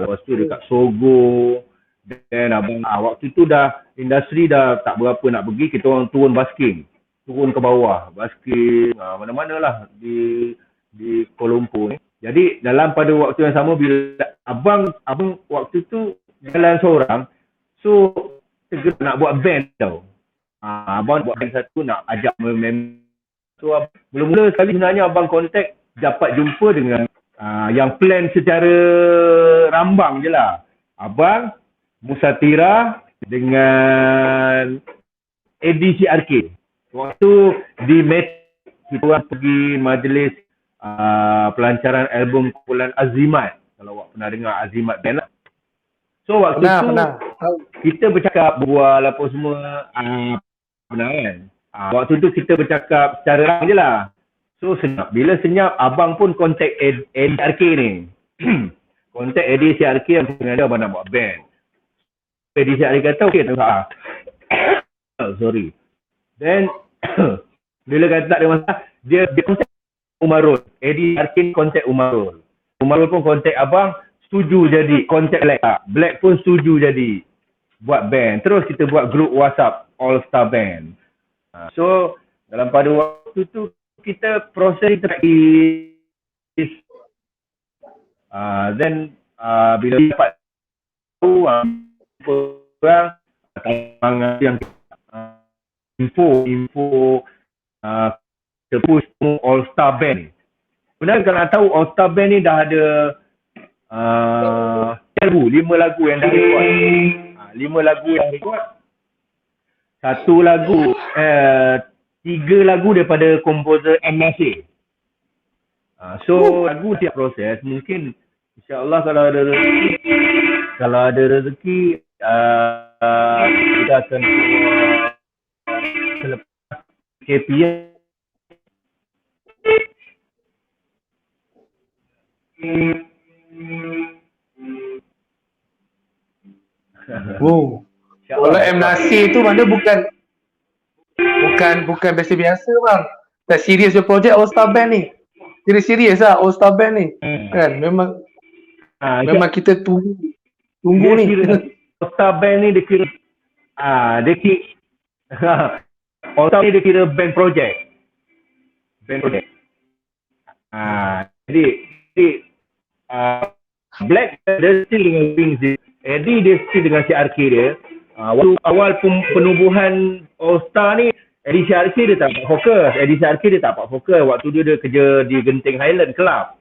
Lepas tu dekat Sogo. Dan abang waktu tu dah industri dah tak berapa nak pergi, kita orang turun basking. Turun ke bawah, basking mana-mana lah di Kuala Lumpur ni. Jadi dalam pada waktu yang sama bila abang waktu tu jalan seorang, so segera nak buat band tau. Abang buat band satu nak ajak member. So mula-mula sekali sebenarnya abang kontak dapat jumpa dengan yang plan secara rambang je lah. Abang, Musatira dengan ADCRK. Waktu di kita orang pergi majlis pelancaran album kumpulan Azimat. Kalau awak pernah dengar Azimat band lah. So waktu pernah. Kita bercakap, berbual apa semua. Benar kan? Waktu tu kita bercakap secara rang je lah. So senyap. Bila senyap, abang pun kontak ADCRK ni. Kontak ADCRK yang sengaja abang nak buat band. ADCRK kata okey tak usah. Sorry. Then bila kata tak ada masalah, dia kontak Umarul. ADCRK kontak Umarul. Umarul pun kontak abang, setuju jadi kontak Black. Black pun setuju jadi buat band. Terus kita buat grup WhatsApp All Star Band. So dalam pada waktu tu kita proses then bila dapat tahu orang yang info terpush All Star Band. Sebenarnya kalau nak tahu All Star Band ni dah ada 5 lagu yang dah record. 5 lagu yang record. 1 lagu 3 lagu daripada komposer M. Nasir. So lagu tiap proses mungkin insya-Allah kalau ada rezeki kita akan selepas KPI Wow. Kalau M. Nasir tu mana bukan biasa-biasa bang. Dah serius je projek All Star Band ni. kira serius lah All Star Band ni. Kan memang memang kita tunggu dia ni. kira All Star Band ni dia kira dia kira All Star ni dia kira band project. Jadi Black dia still dengan Wings dia. Eddie dia still dengan CRK dia. Waktu awal penubuhan All Star ni, Eddie CRK dia tak dapat fokus. Waktu dia kerja di Genting Highland Club.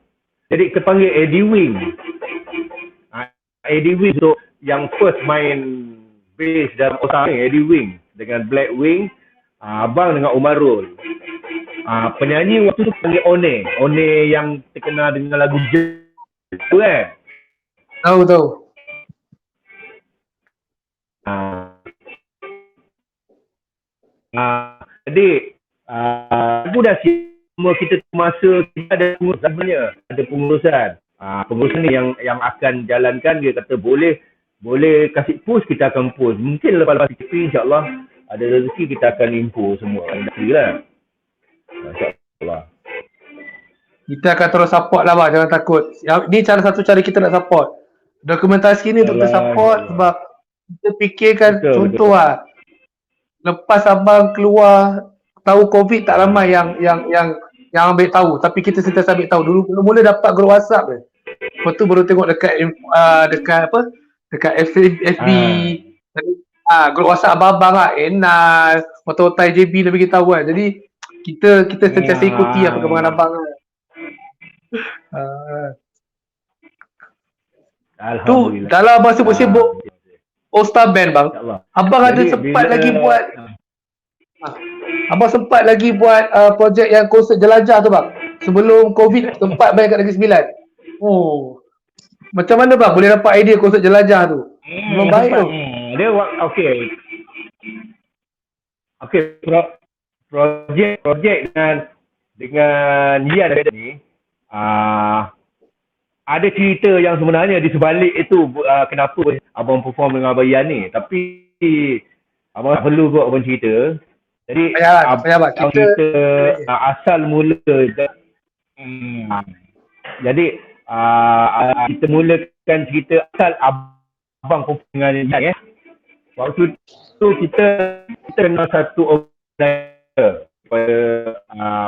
Jadi kita panggil Eddie Wing. Eddie Wing untuk yang first main bass dalam All Star ni, Eddie Wing dengan Black Wing, abang dengan Umarul. Penyanyi waktu tu panggil One yang terkenal dengan lagu J kan? Tahu. Jadi aku dah semua kita masa kita ada pengurusan. Pengurusan ni yang akan jalankan, dia kata boleh kasih push, kita akan push. Mungkin lepas PKP insya-Allah ada rezeki kita akan impose semua. Alhamdulillah. InsyaAllah. Kita akan terus support lah bang, jangan takut. Ni satu cara kita nak support. Dokumentasi ni untuk kita support sebab kita fikirkan contoh lah. Lepas abang keluar tahu COVID, tak ramai yang ambil tahu, tapi kita sentiasa ambil tahu. Dulu mula dapat grup WhatsApp je. Lepas tu baru tengok dekat FB. Grup WhatsApp abang lah, Enal, Mototai JB dah bagi tahu kan. Jadi kita sentiasa ikuti apa perkembangan abang kan. Tu dalam abang sibuk-sibuk All Star Band bang, abang ada sempat lagi buat abang sempat lagi buat projek yang konsert jelajah tu bang. Sebelum COVID sempat main kat Negeri Sembilan. Oh, macam mana bang boleh dapat idea konsert jelajah tu? Memang baik tu. Dia projek dengan Ian ni ada cerita yang sebenarnya di sebalik itu kenapa abang perform dengan Abang Ian ni. Tapi abang tak perlu kot abang cerita. Jadi abang cerita asal mula. Jadi kita mulakan cerita asal abang perform dengan Ian. Waktu tu kita kenal satu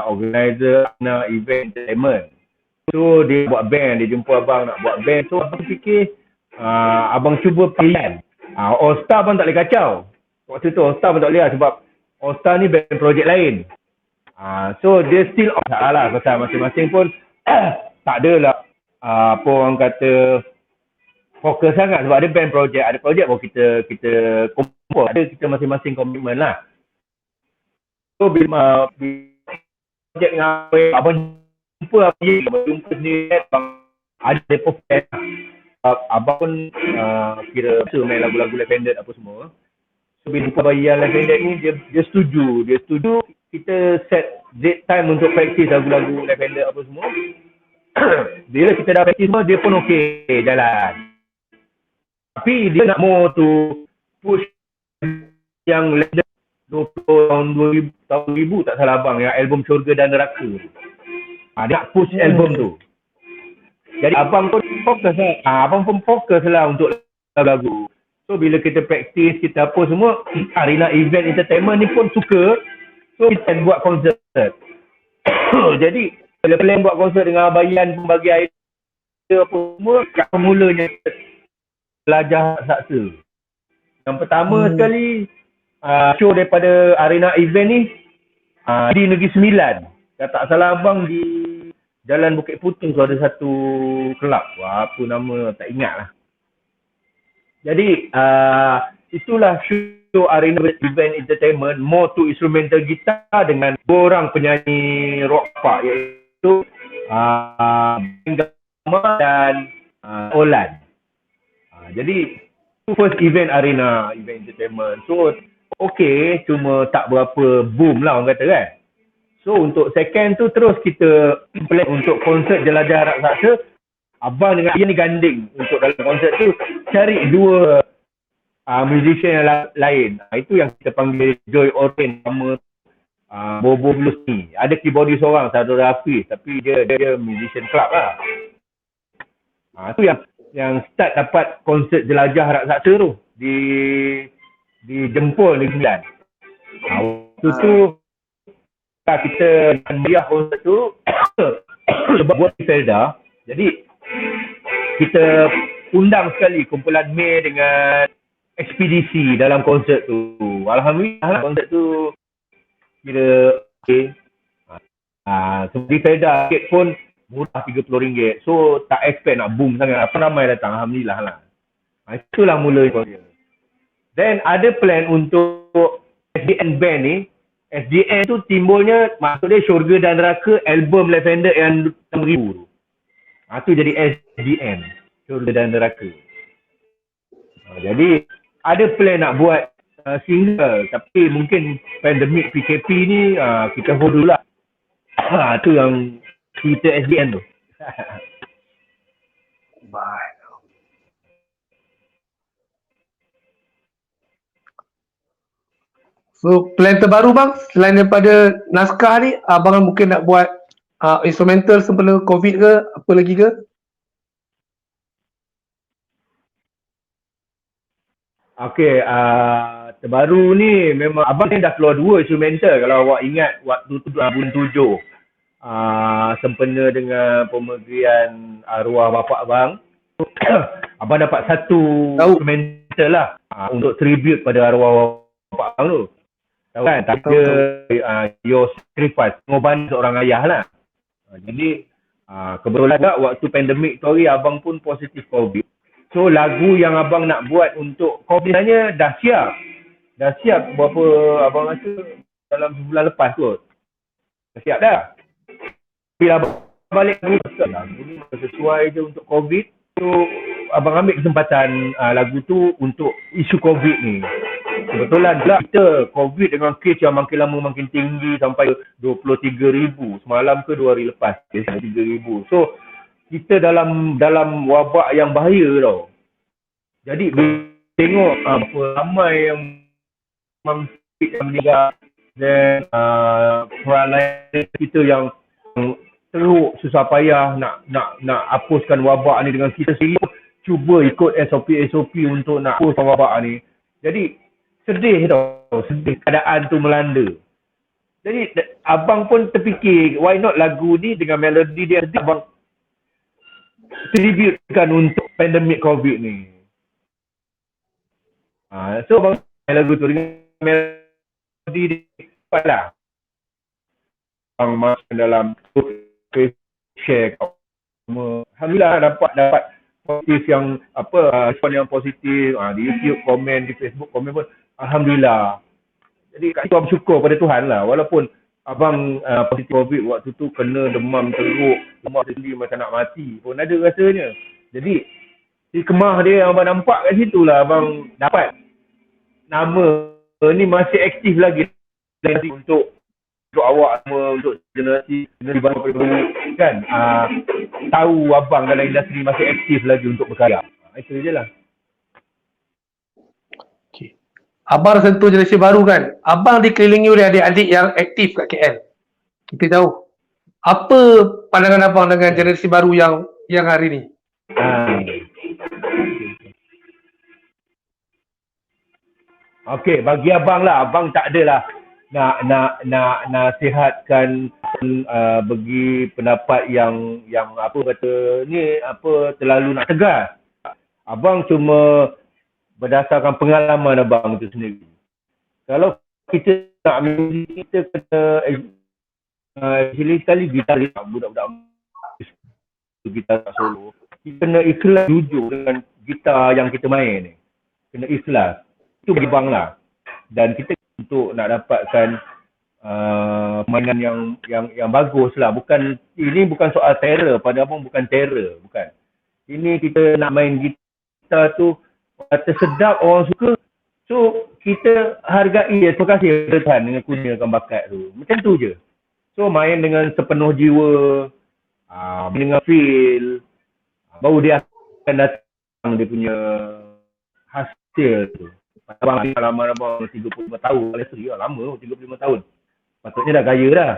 organizer event entertainment. So dia buat band, dia jumpa abang nak buat band. So abang fikir abang cuba pilihan. All Star abang tak boleh kacau. Waktu tu All Star abang tak boleh lah, sebab All Star ni band projek lain. So dia still lah pasal masing-masing pun tak adalah apa orang kata fokus sangat, sebab ada band projek, ada projek baru kita kumpul. Ada kita masing-masing komitmen lah. So bila projek dengan abang jumpa sendiri, ada depo fan. Abang pun kira main lagu-lagu Lavender apa semua. So bila jumpa bayian Lavender ni, dia setuju kita set date time untuk practice lagu-lagu Lavender apa semua. Bila kita dah practice semua, dia pun okey jalan. Tapi dia nak more to push yang Lavender 20 tahun 2000 tak salah abang, yang album Syurga dan Neraka. Dia nak push album tu. Jadi abang pun fokus lah untuk lagu. So bila kita practice, kita apa semua, Arena Event Entertainment ni pun suka. So kita buat konsert. Jadi bila plan buat konsert dengan Abayan, pembagi idea apa semua, kat mulanya belajar saksa. Yang pertama sekali show daripada Arena Event ni di Negeri Sembilan. Kalau tak salah abang di Jalan Bukit Putung tu ada satu kelab. Apa nama tak ingat lah. Jadi itulah show Arena Event Entertainment, more to instrumental gitar dengan dua orang penyanyi rock pop, iaitu Gama dan Olan. Jadi itu first event Arena Event Entertainment. So okay, cuma tak berapa boom lah orang kata kan. So untuk second tu terus kita plan untuk konsert Jelajah Raksasa. Abang dengan Ian ni ganding untuk dalam konsert tu cari dua musician yang lain. Itu yang kita panggil Joy Oren sama Bobo Blues ni. Ada keyboardist seorang, Saudara Hafiz, tapi dia musician club lah. Tu yang start dapat konsert jelajah raksasa tu di Jempol Negeri Sembilan. Waktu tu kita dia konsert tu sebab buat di Felda. Jadi kita undang sekali kumpulan May dengan ekspedisi dalam konsert tu. Alhamdulillah lah konsert tu kira okey. Di Felda tiket pun murah RM30. So tak expect nak boom sangat. Apa ramai datang, alhamdulillah lah. Itulah mula dia. Then ada plan untuk SDN band ni. SDN tu timbulnya maksudnya Syurga dan Neraka album Lavender yang 6,000 tu. Tu jadi SDN, Syurga dan Neraka. Jadi ada plan nak buat single, tapi mungkin pandemik PKP ni kita hold dulu lah. Tu yang cerita SDN tu. Baik. So plan terbaru bang, selain daripada naskah ni, abang mungkin nak buat instrumental sempena COVID ke, apa lagi ke? Okay, terbaru ni memang abang ni dah keluar 2 instrumental kalau awak ingat waktu tu bulan 7. Sempena dengan pemergian arwah bapa abang. Abang dapat 1 instrumental lah untuk tribute pada arwah bapa abang tu. Tahu kan? Tak ada your sacrifice, pengorbanan seorang ayah lah. Jadi kebetulan tak waktu pandemik tu hari abang pun positif COVID. So lagu yang abang nak buat untuk COVID sebenarnya dah siap. Dah siap berapa abang rasa dalam sebulan lepas kot. Dah siap dah. Bila abang balik lagu ni sesuai je untuk COVID. So abang ambil kesempatan lagu tu untuk isu COVID ni. Kebetulan pula kita COVID dengan kes yang makin lama makin tinggi sampai 23,000. Semalam ke 2 hari lepas kes 3,000. So kita dalam wabak yang bahaya tau. Jadi tengok ramai yang meninggal dan peran lain kita yang teruk susah payah nak hapuskan wabak ni dengan kita sendiri cuba ikut SOP untuk nak hapuskan wabak ni. Jadi sedih tau, sedih keadaan tu melanda. Jadi abang pun terfikir why not lagu ni dengan melodi dia abang tributekan untuk pandemik COVID ni. So abang lagu tu dengan melodi dia lah. Abang masuk dalam share alhamdulillah dapat positif yang respon yang positif di YouTube komen, di Facebook komen pun alhamdulillah. Jadi kat situ abang bersyukur pada Tuhan lah walaupun abang positif COVID waktu tu kena demam teruk, demam sendiri macam nak mati pun ada rasanya. Jadi hikmah dia yang abang nampak kat situ lah abang dapat nama ni masih aktif lagi untuk awak semua, untuk generasi baru kan tahu abang dalam industri masih aktif lagi untuk berkarya. Itu je lah. Okay. Abang sentuh generasi baru kan, abang dikelilingi oleh adik-adik yang aktif kat KL. Kita tahu apa pandangan abang dengan generasi baru yang hari ni? Okey, bagi abang lah, abang tak adalah nak nasihatkan bagi pendapat yang apa kata ni terlalu nak tegas. Abang cuma berdasarkan pengalaman abang tu sendiri. Kalau kita nak kita kena sekali gitar budak-budak gitar solo. Kita kena ikhlas jujur dengan gitar yang kita main ni. Kena ikhlas. Itu bagi abang lah. Dan kita untuk nak dapatkan permainan yang bagus lah. Ini bukan soal terror. Pada abang bukan terror. Bukan. Ini kita nak main gitar tu kata sedap, orang suka. So kita hargai dia. Terima kasih Tuhan dengan kurniakan bakat tu. Macam tu je. So main dengan sepenuh jiwa. Dengan feel. Baru dia akan datang dia punya hasil tu. Abang pengalaman abang 35 tahun. Lama 35 tahun. Patutnya dah kaya dah.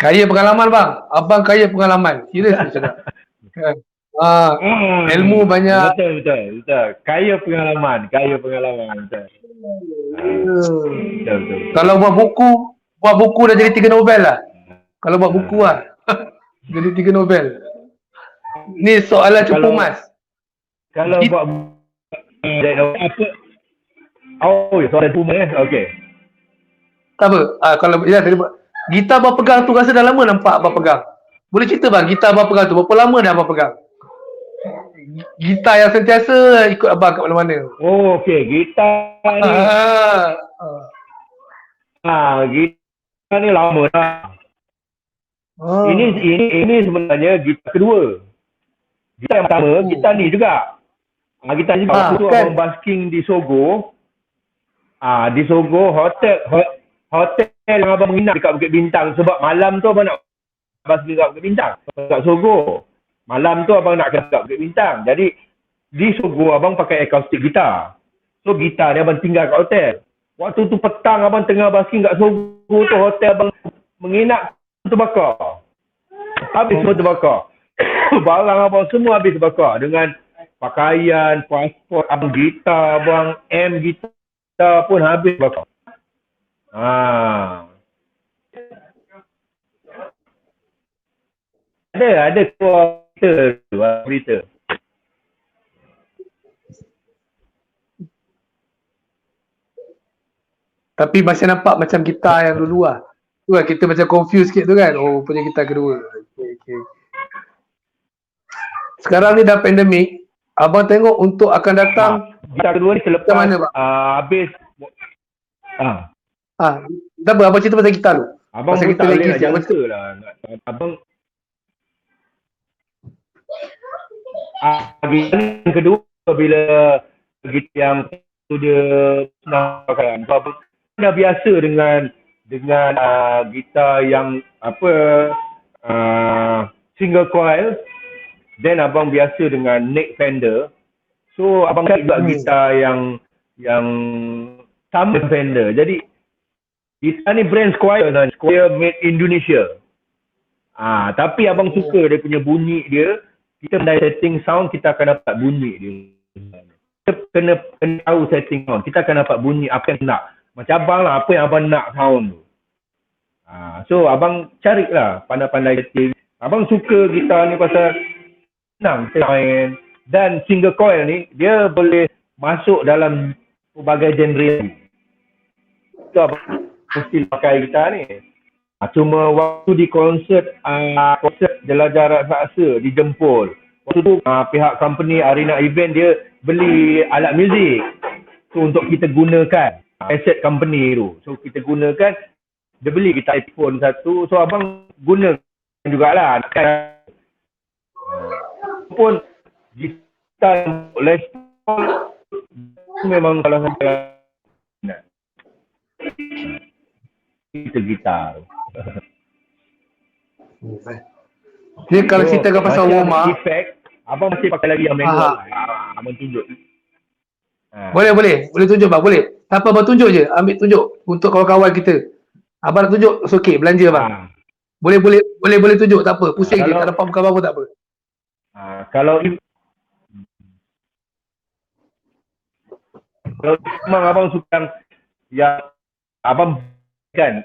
Kaya pengalaman bang. Abang kaya pengalaman. Serius saya cakap. Kan? Ilmu banyak. Betul. Kaya pengalaman. Betul. Betul. Kalau buat buku dah jadi 3 Nobel lah. Kalau buat buku lah. Jadi 3 Nobel. Ni soalan cepu mas. Kalau buat apa? Oh, soalan cepu mas. Okey. Tak apa. Kalau ya tadi gitar abang pegang tu rasa dah lama nampak abang pegang. Boleh cerita bang, gitar abang pegang tu berapa lama dah abang pegang? Gitar yang sentiasa ikut abang kat mana-mana. Oh, okey. Gitar ni. Gitar ni lama dah. Ini sebenarnya gitar kedua. Gitar yang pertama, gitar ni juga. Gitar ni juga. Waktu tu abang basking di Sogo. Di Sogo, hotel yang abang menginap dekat Bukit Bintang. Sebab malam tu abang nak basking dekat Bukit Bintang. Dekat Sogo. Malam tu abang nak dekat Bukit Bintang. Jadi, di Sogo abang pakai akustik gitar. So, gitar ni abang tinggal kat hotel. Waktu tu petang abang tengah basking kat Sogo tu, hotel abang menginap terbakar. Habis semua terbakar. Barang abang semua habis terbakar. Dengan pakaian, pasport, abang gitar, abang gitar pun habis terbakar. Ada keluar berita. Tapi masih nampak macam gitar yang dulu lah. Tu lah kita macam confused sikit tu kan. Oh punya gitar kedua. Okay. Sekarang ni dah pandemik. Abang tengok untuk akan datang. Gitar kedua ni selepas mana, habis. Tak apa, abang cerita pasal gitar tu. Abang pasal pun tak boleh nak sikit. jangka lah. Abang gitar yang kedua bila gitar yang tu dia senang pakai. Abang dah biasa dengan gitar yang single coil. Then abang biasa dengan neck Fender. So abang cari juga gitar yang sama Fender. Jadi gitar ni brand Squier made Indonesia. Tapi abang suka dia punya bunyi dia. Kita pandai setting sound, kita akan dapat bunyi dia. Kita kena tahu setting sound. Kita akan dapat bunyi apa yang nak. Macam abang lah, apa yang abang nak sound tu. So abang carilah pandai-pandai setting. Abang suka gitar ni pasal senang main. Dan single coil ni, dia boleh masuk dalam pelbagai genre. So abang mesti pakai gitar ni. Cuma waktu di konsert Jelajah Raksasa di Jempol. Waktu tu pihak company Arena Event dia beli alat muzik. So untuk kita gunakan asset company tu. So kita gunakan, dia beli gitar iPhone satu. So abang gunakan jugalah. Pun gitar Les Paul memang salah satu kita gitar. Ni kalau ceritakan pasal Woma, effect, abang masih pakai lagi yang manual. Abang tunjuk. Boleh tunjuk bang, boleh. Tak apa, abang tunjuk je, ambil tunjuk untuk kawan-kawan kita. Abang nak tunjuk, okey, belanja bang. Boleh tunjuk, tak apa. Pusing je, tak nampak muka abang pun tak apa. Kalau memang abang suka yang abang kan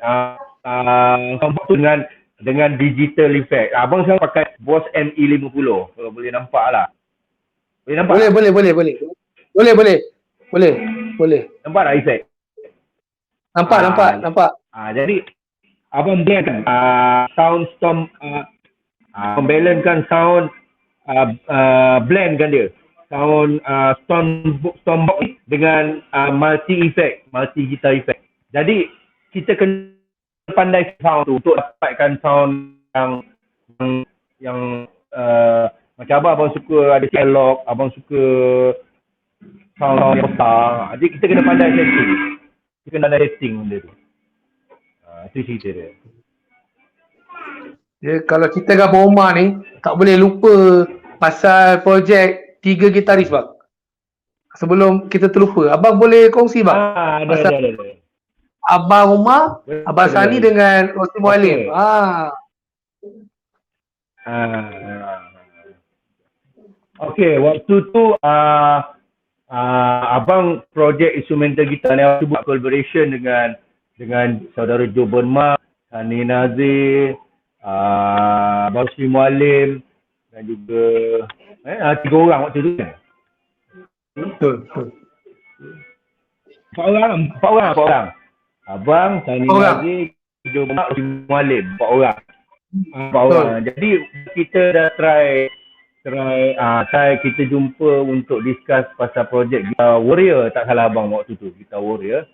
dengan digital effect. Abang sekarang pakai Boss ME50 kalau boleh nampak lah. Boleh nampak? Boleh. Nampak tak effect? Nampak. Jadi abang blend kan sound storm, balance kan sound, blend kan dia. Sound Stormbox dengan multi guitar effect. Jadi kita kena pandai sound tu untuk dapatkan sound yang macam abang suka ada cello, abang suka sound yang besar. Jadi kita kena pandai setting. Kita kena pandai setting benda tu. Itu cerita dia. Kalau kita dengan Woma ni tak boleh lupa pasal projek 3 gitaris bang. Sebelum kita terlupa, abang boleh kongsi bang? Ada. Abang Umar, Abang Sani dengan Rosti Mualim. Okey, waktu tu abang projek instrumental gitar ni aku buat collaboration dengan saudara Joe Bonma, Sani Nazir, Abang Sri Mualim dan juga 3 orang waktu tu kan. Betul. Empat orang. Abang, Sani Nazir, Joe Bonma, Sri Mualim, 4 orang. 4 orang. Jadi kita dah try kita jumpa untuk discuss pasal projek Guitar Warrior, tak salah abang waktu tu, Guitar Warrior.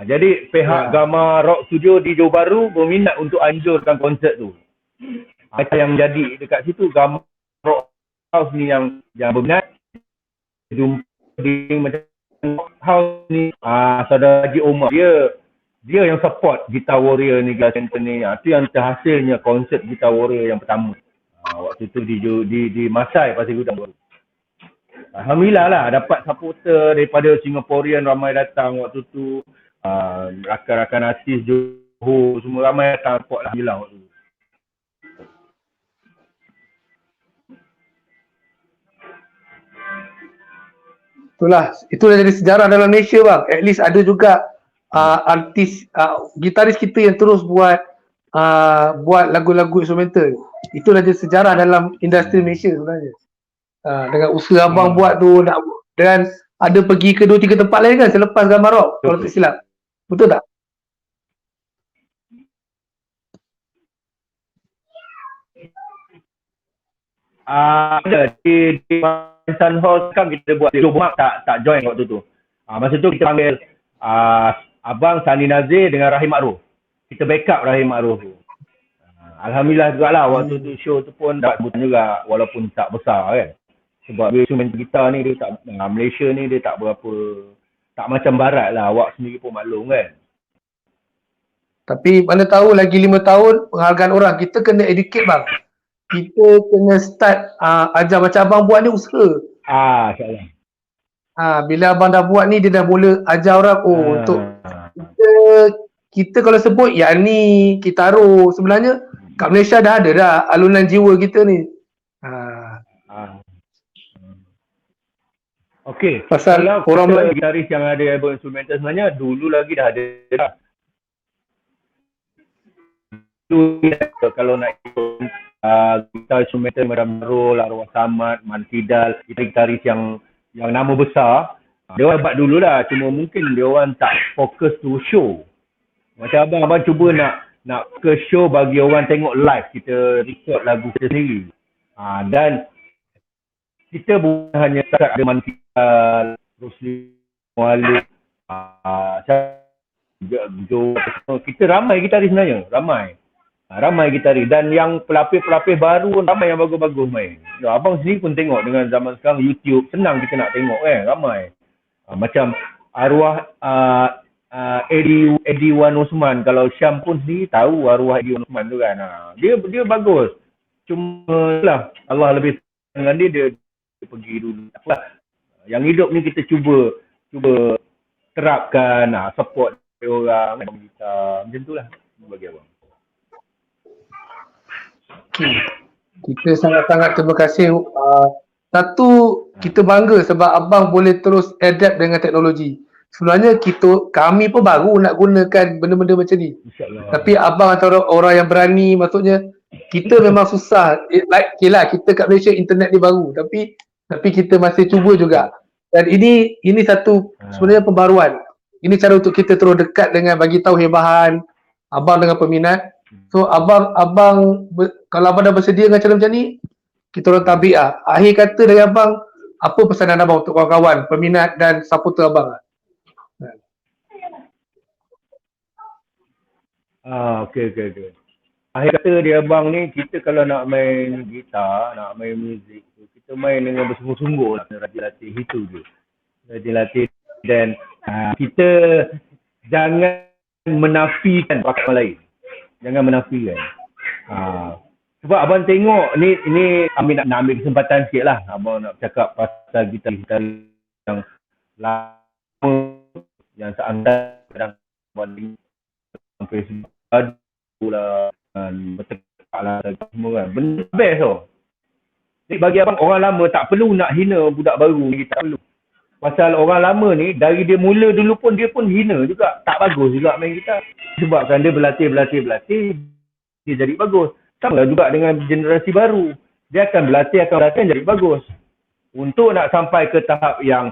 Jadi pihak Gamma Rock Studio di Johor Bahru berminat untuk anjurkan konsert tu. Yang jadi dekat situ Gamma Rock House ni yang berminat. Jumpa di macam house ni saudara Haji Omar, dia yang support Guitar Warrior ni Guitar Center ni. Itu yang terhasilnya konsert Guitar Warrior yang pertama. Waktu tu di Masai, Pasir Gudang baru. Alhamdulillah lah dapat supporter daripada Singaporean ramai datang waktu tu. Rakan-rakan artis Johor semua ramai datang support lah. Alhamdulillah waktu tu. Itulah jadi sejarah dalam Malaysia bang. At least ada juga artis, gitaris kita yang terus buat lagu-lagu instrumental. Itulah jadi sejarah dalam industri Malaysia sebenarnya. Dengan usaha abang buat tu dan ada pergi ke 2-3 tempat lain kan selepas Gamma Rock kalau tak silap. Betul tak? Ada di Sun Hall kan kita buat Joe Bonma tak join waktu tu. Masa tu kita panggil abang Sani Nazir dengan Rahim Ma'ruf. Kita backup Rahim Ma'ruf tu. Alhamdulillah jugalah waktu tu show tu pun dapat sebutan juga walaupun tak besar kan. Sebab instrumen gitar ni dia tak Malaysia ni dia tak berapa, tak macam barat lah, awak sendiri pun maklum kan. Tapi mana tahu lagi 5 tahun penghargaan orang, kita kena educate bang. Kita kena start ajar macam abang buat ni usaha. InsyaAllah. Bila abang dah buat ni dia dah mula ajar orang untuk kita kalau sebut yang ni Kitaro, sebenarnya kat Malaysia dah ada dah alunan jiwa kita ni. Okey, pasal kalau orang gitaris yang ada album instrumental sebenarnya dulu lagi dah ada dah. Kalau nak ikut gitar instrumental Madam Rol, Arwah Samad, Mantidal, gitaris yang nama besar, dia orang buat dulu lah, cuma mungkin dia orang tak fokus to show. Macam abang cuba nak ke show bagi orang tengok live, kita record lagu kita sendiri. Dan kita bukan hanya tak ada Mantidal, Rosli Mualim, kita ramai gitaris sebenarnya, ramai gitaris, dan yang pelapis-pelapis baru pun ramai yang bagus-bagus main. Abang sendiri pun tengok dengan zaman sekarang YouTube, senang kita nak tengok ramai. Macam arwah Eddie Wan Osman, kalau Syam pun sendiri tahu arwah Eddie Wan Osman tu kan. Dia bagus. Cuma lah Allah lebih dengan dia pergi dulu. Yang hidup ni kita cuba terapkan, support orang kita. Macam tu lah bagi abang. Kita sangat-sangat terima kasih. Satu, kita bangga sebab abang boleh terus adapt dengan teknologi. Sebenarnya kami pun baru nak gunakan benda-benda macam ni. Tapi abang antara orang yang berani, maksudnya kita memang susah. Kita kat Malaysia internet ni baru, tapi kita masih cuba juga. Dan ini satu sebenarnya pembaruan. Ini cara untuk kita terus dekat dengan bagi tahu hebahan abang dengan peminat. So abang kalau abang dah bersedia dengan cara macam ni, kita orang tabik lah. Akhir kata dari abang, apa pesanan abang untuk kawan-kawan, peminat dan supporter abang? Okay. Akhir kata dia abang ni, kita kalau nak main gitar, nak main muzik, kita main dengan bersungguh-sungguh lah. Rajin latih itu je. Rajin latih, dan kita jangan menafikan pakai lain. Jangan menafikan. Sebab abang tengok ni nak ambil kesempatan sikit lah. Abang nak cakap pasal gitar yang lama, yang seangkatan banding sampai lah bertekak lah semua kan. Benda best tau. Jadi bagi abang, orang lama tak perlu nak hina budak baru ni, tak perlu. Pasal orang lama ni, dari dia mula dulu pun dia pun hina juga. Tak bagus juga main gitar. Sebabkan dia berlatih, dia jadi bagus. Sama juga dengan generasi baru. Dia akan berlatih jadi bagus. Untuk nak sampai ke tahap yang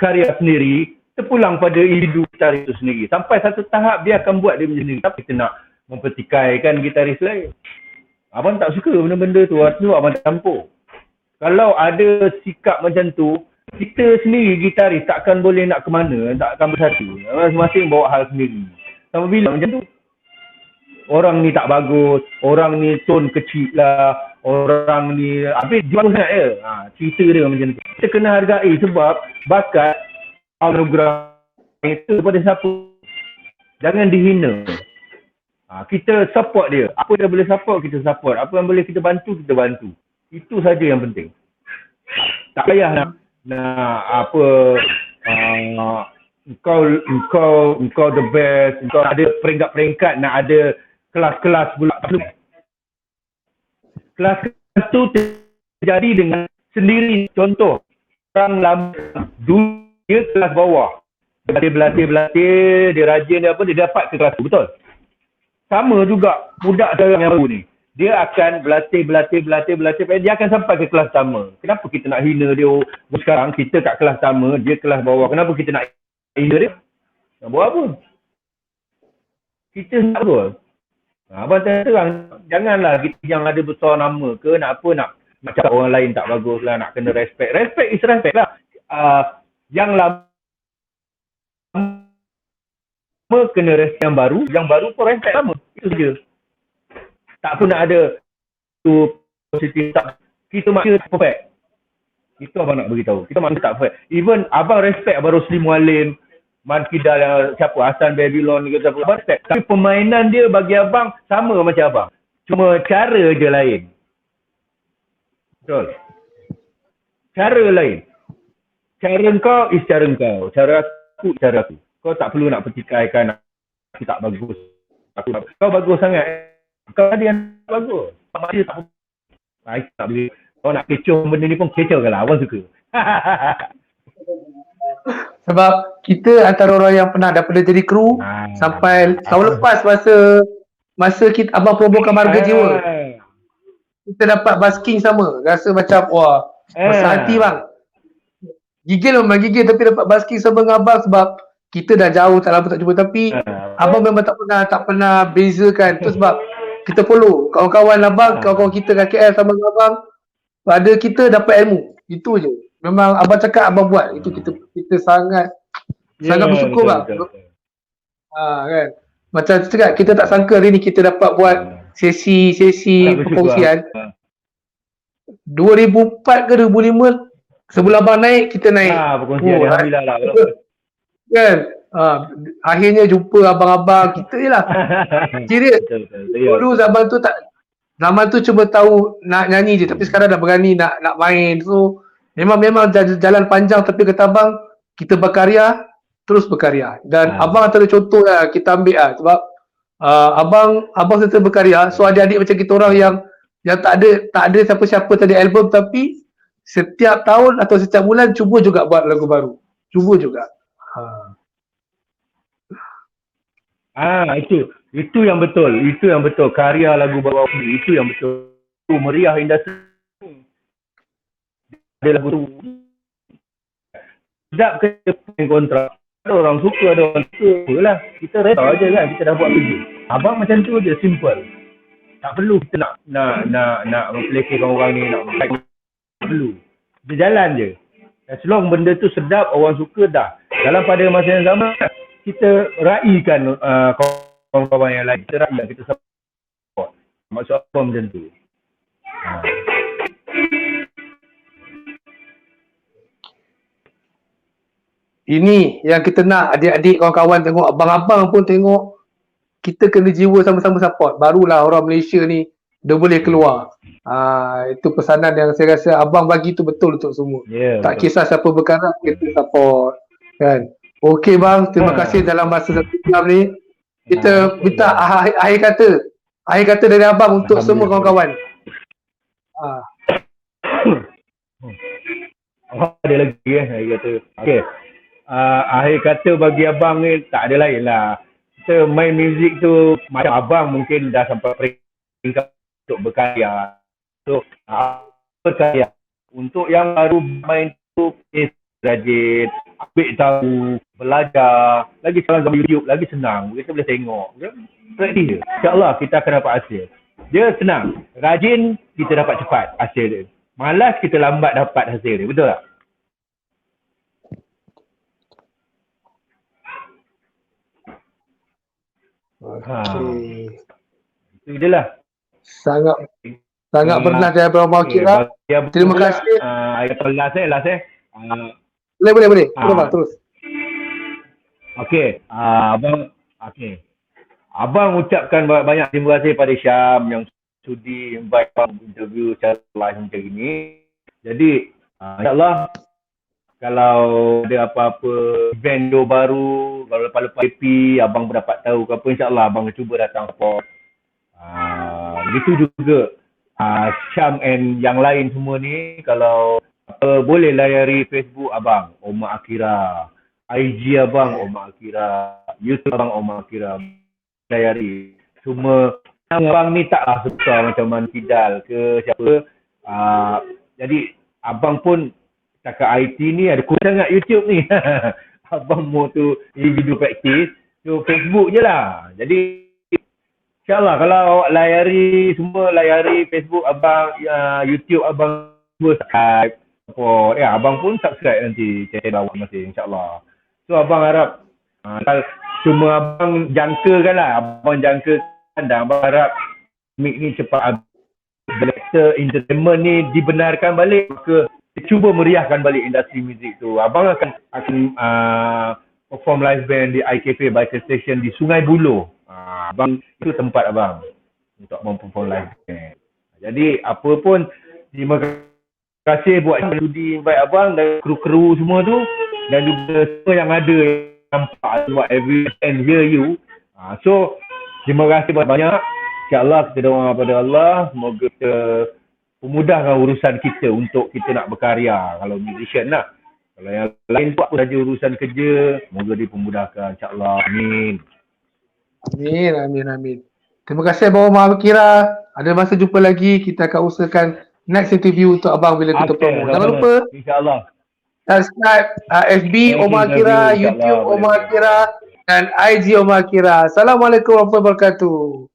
karya sendiri, terpulang pada individu gitaris itu sendiri. Sampai satu tahap dia akan buat dia sendiri. Tapi kita nak mempertikaikan gitaris lain. Abang tak suka benda-benda tu. Artinya abang campur. Kalau ada sikap macam tu, kita sendiri gitaris takkan boleh nak ke mana, takkan bersatu. Masing-masing bawa hal sendiri. Sampai bila macam tu? Orang ni tak bagus, orang ni tone kecil lah, orang ni habis jual sangat je. Cerita dia macam tu. Kita kena hargai sebab bakat anugerah itu pada siapa. Jangan dihina. Kita support dia. Apa dia boleh support, kita support. Apa yang boleh kita bantu, kita bantu. Itu saja yang penting. Tak payah nak apa engkau the best, engkau ada peringkat-peringkat, nak ada kelas-kelas pula. Kelas tu terjadi dengan sendiri. Contoh, orang lama dulu dia kelas bawah. Dia berlatih, dia rajin, dia apa, dia dapat ke kelas tu, betul? Sama juga budak sekarang yang baru ni. Dia akan berlatih, dia akan sampai ke kelas sama. Kenapa kita nak hina dia? Sekarang kita kat kelas sama, dia kelas bawah. Kenapa kita nak hina dia? Nak buat apa? Kita nak betul. Abang terang, janganlah kita yang ada besar nama ke, nak apa, nak cakap orang lain tak bagus lah, nak kena respect. Respect is respect lah. Yang lama kena respect yang baru pun respect lama. Itu saja. Tak pun nak ada tu positif, tak. Kita manusia perfect. Itu abang nak beritahu. Kita manusia tak perfect. Even abang respect Abang Rosli Mualim, Man Kidal yang siapa, Hasan Babylon ke siapa, abang respect. Tapi permainan dia bagi abang sama macam abang. Cuma cara je lain. Betul. Cara lain. Cara kau is cara kau. Cara aku, cara aku. Kau tak perlu nak pertikaikan aku tak bagus. Kau bagus sangat. Kau ada yang bagus. Dia tak baik. Tak boleh. Kau nak kecoh benda ni pun kecoh kan lah. Abang suka. Sebab kita antara orang yang pernah jadi kru sampai tahun lepas masa kita abang promokan Marga Jiwa. Kita dapat basking sama. Rasa macam wah, besar hati bang. Gigil memang gigil tapi dapat basking sama dengan abang sebab kita dah jauh tak lama tak jumpa tapi abang memang tak pernah bezakan. Tu sebab kita follow kawan-kawan abang, kawan-kawan kita kat KL sama dengan abang. Ada kita dapat ilmu. Itu je. Memang abang cakap abang buat. Itu kita sangat bersyukur bang. Kan. Macam cakap kita tak sangka hari ni kita dapat buat sesi perkongsian. 2004 ke 2005 sebelum abang naik kita naik. Perkongsian alhamdulillah lah. Kan? Akhirnya jumpa abang-abang kita je lah. Serius. Dulu zaman tu cuma tahu nak nyanyi je tapi sekarang dah berani nak main. So memang jalan panjang tapi kata abang kita berkarya, terus berkarya. Dan abang antara contoh lah kita ambil lah sebab abang serta berkarya. So adik-adik macam kita orang yang tak ada siapa-siapa tadi album tapi setiap tahun atau setiap bulan cuba juga buat lagu baru. Cuba juga. Itu yang betul. Karya lagu baru itu yang betul. Meriah industri. Ada lagu tu. Sedap ke kontrak. Ada orang suka, ada orang suka lah. Kita reda aja kan. Kita dah buat kerja. Abang macam tu je, simple. Tak perlu kita nak memperlekehkan orang ni, nak memperlekehkan. Tak perlu. Dia jalan je. As long benda tu sedap, orang suka dah. Dalam pada masa yang sama, kita raikan kawan-kawan yang lain. Kita raikan, kita support. Maksud apa macam tu. Ini yang kita nak adik-adik kawan-kawan tengok, abang-abang pun tengok. Kita kena jiwa sama-sama support. Barulah orang Malaysia ni dia boleh keluar. Itu pesanan yang saya rasa abang bagi tu betul untuk semua. Tak kisah siapa berkarat, kita support. Kan? Okey bang, terima kasih dalam masa 1 jam ni. Kita minta akhir kata dari abang untuk semua kawan-kawan. Ada lagi saya kata. Okey. Akhir kata bagi abang ni tak ada lain lah. Kita main muzik tu macam abang mungkin dah sampai peringkat untuk berkarya. So, berkarya. Untuk yang baru main tu, rajin, ambil tahu, belajar. Lagi sekarang zaman YouTube, lagi senang. Kita boleh tengok. Praktis je. InsyaAllah kita akan dapat hasil. Dia senang. Rajin, kita dapat cepat hasil dia. Malas, kita lambat dapat hasil dia. Betul tak? Okey. Itu je lah. Sangat berkenan saya Abang Kira. Terima kasih. Last Boleh. Terus bang, terus. Okey, Abang ucapkan banyak terima kasih pada Syam yang sudi invite abang interview secara live macam ini. Jadi, insyaAllah kalau ada apa-apa event baru, kalau lepas-lepas AP, abang berdapat tahu ke apa, insyaAllah abang cuba datang support. Begitu juga Syam and yang lain semua ni, kalau boleh layari Facebook abang, Omar Akira. IG abang, Omar Akira. YouTube abang, Omar Akira. Layari. Semua abang ni taklah suka macam Man Fidal ke siapa. Jadi abang pun cakap IT ni ada kurang sangat YouTube ni. Abang mau tu individu praktis. So Facebook je lah. Jadi InsyaAllah kalau awak layari Facebook abang, YouTube abang, subscribe. Abang pun subscribe nanti channel awak masing, insyaAllah. So abang harap cuma abang jangkakan lah. Abang jangkakan dan abang harap mic ni cepat director entertainment ni dibenarkan balik. Maka cuba meriahkan balik industri muzik tu. Abang akan perform live band di iCafe Biker Station di Sungai Buloh. Abang itu tempat abang untuk abang perform live band. Jadi apa pun terima kasih buat yang sudi invite abang dan kru-kru semua tu, dan juga semua yang ada nampak buat every and hear you. So terima kasih banyak. InsyaAllah kita doa pada Allah semoga kita memudahkan urusan kita untuk kita nak berkarya kalau musician lah. Kalau yang lain buat saja urusan kerja, semoga dipermudahkan, insyaAllah. Amin. Amin. Terima kasih Abang Omar Kira. Ada masa jumpa lagi, kita akan usahakan next interview untuk abang bila kita promo. Jangan lupa InsyaAllah subscribe FB Omar Kira, YouTube Omar Kira dan IG Omar Kira. Assalamualaikum warahmatullahi wabarakatuh.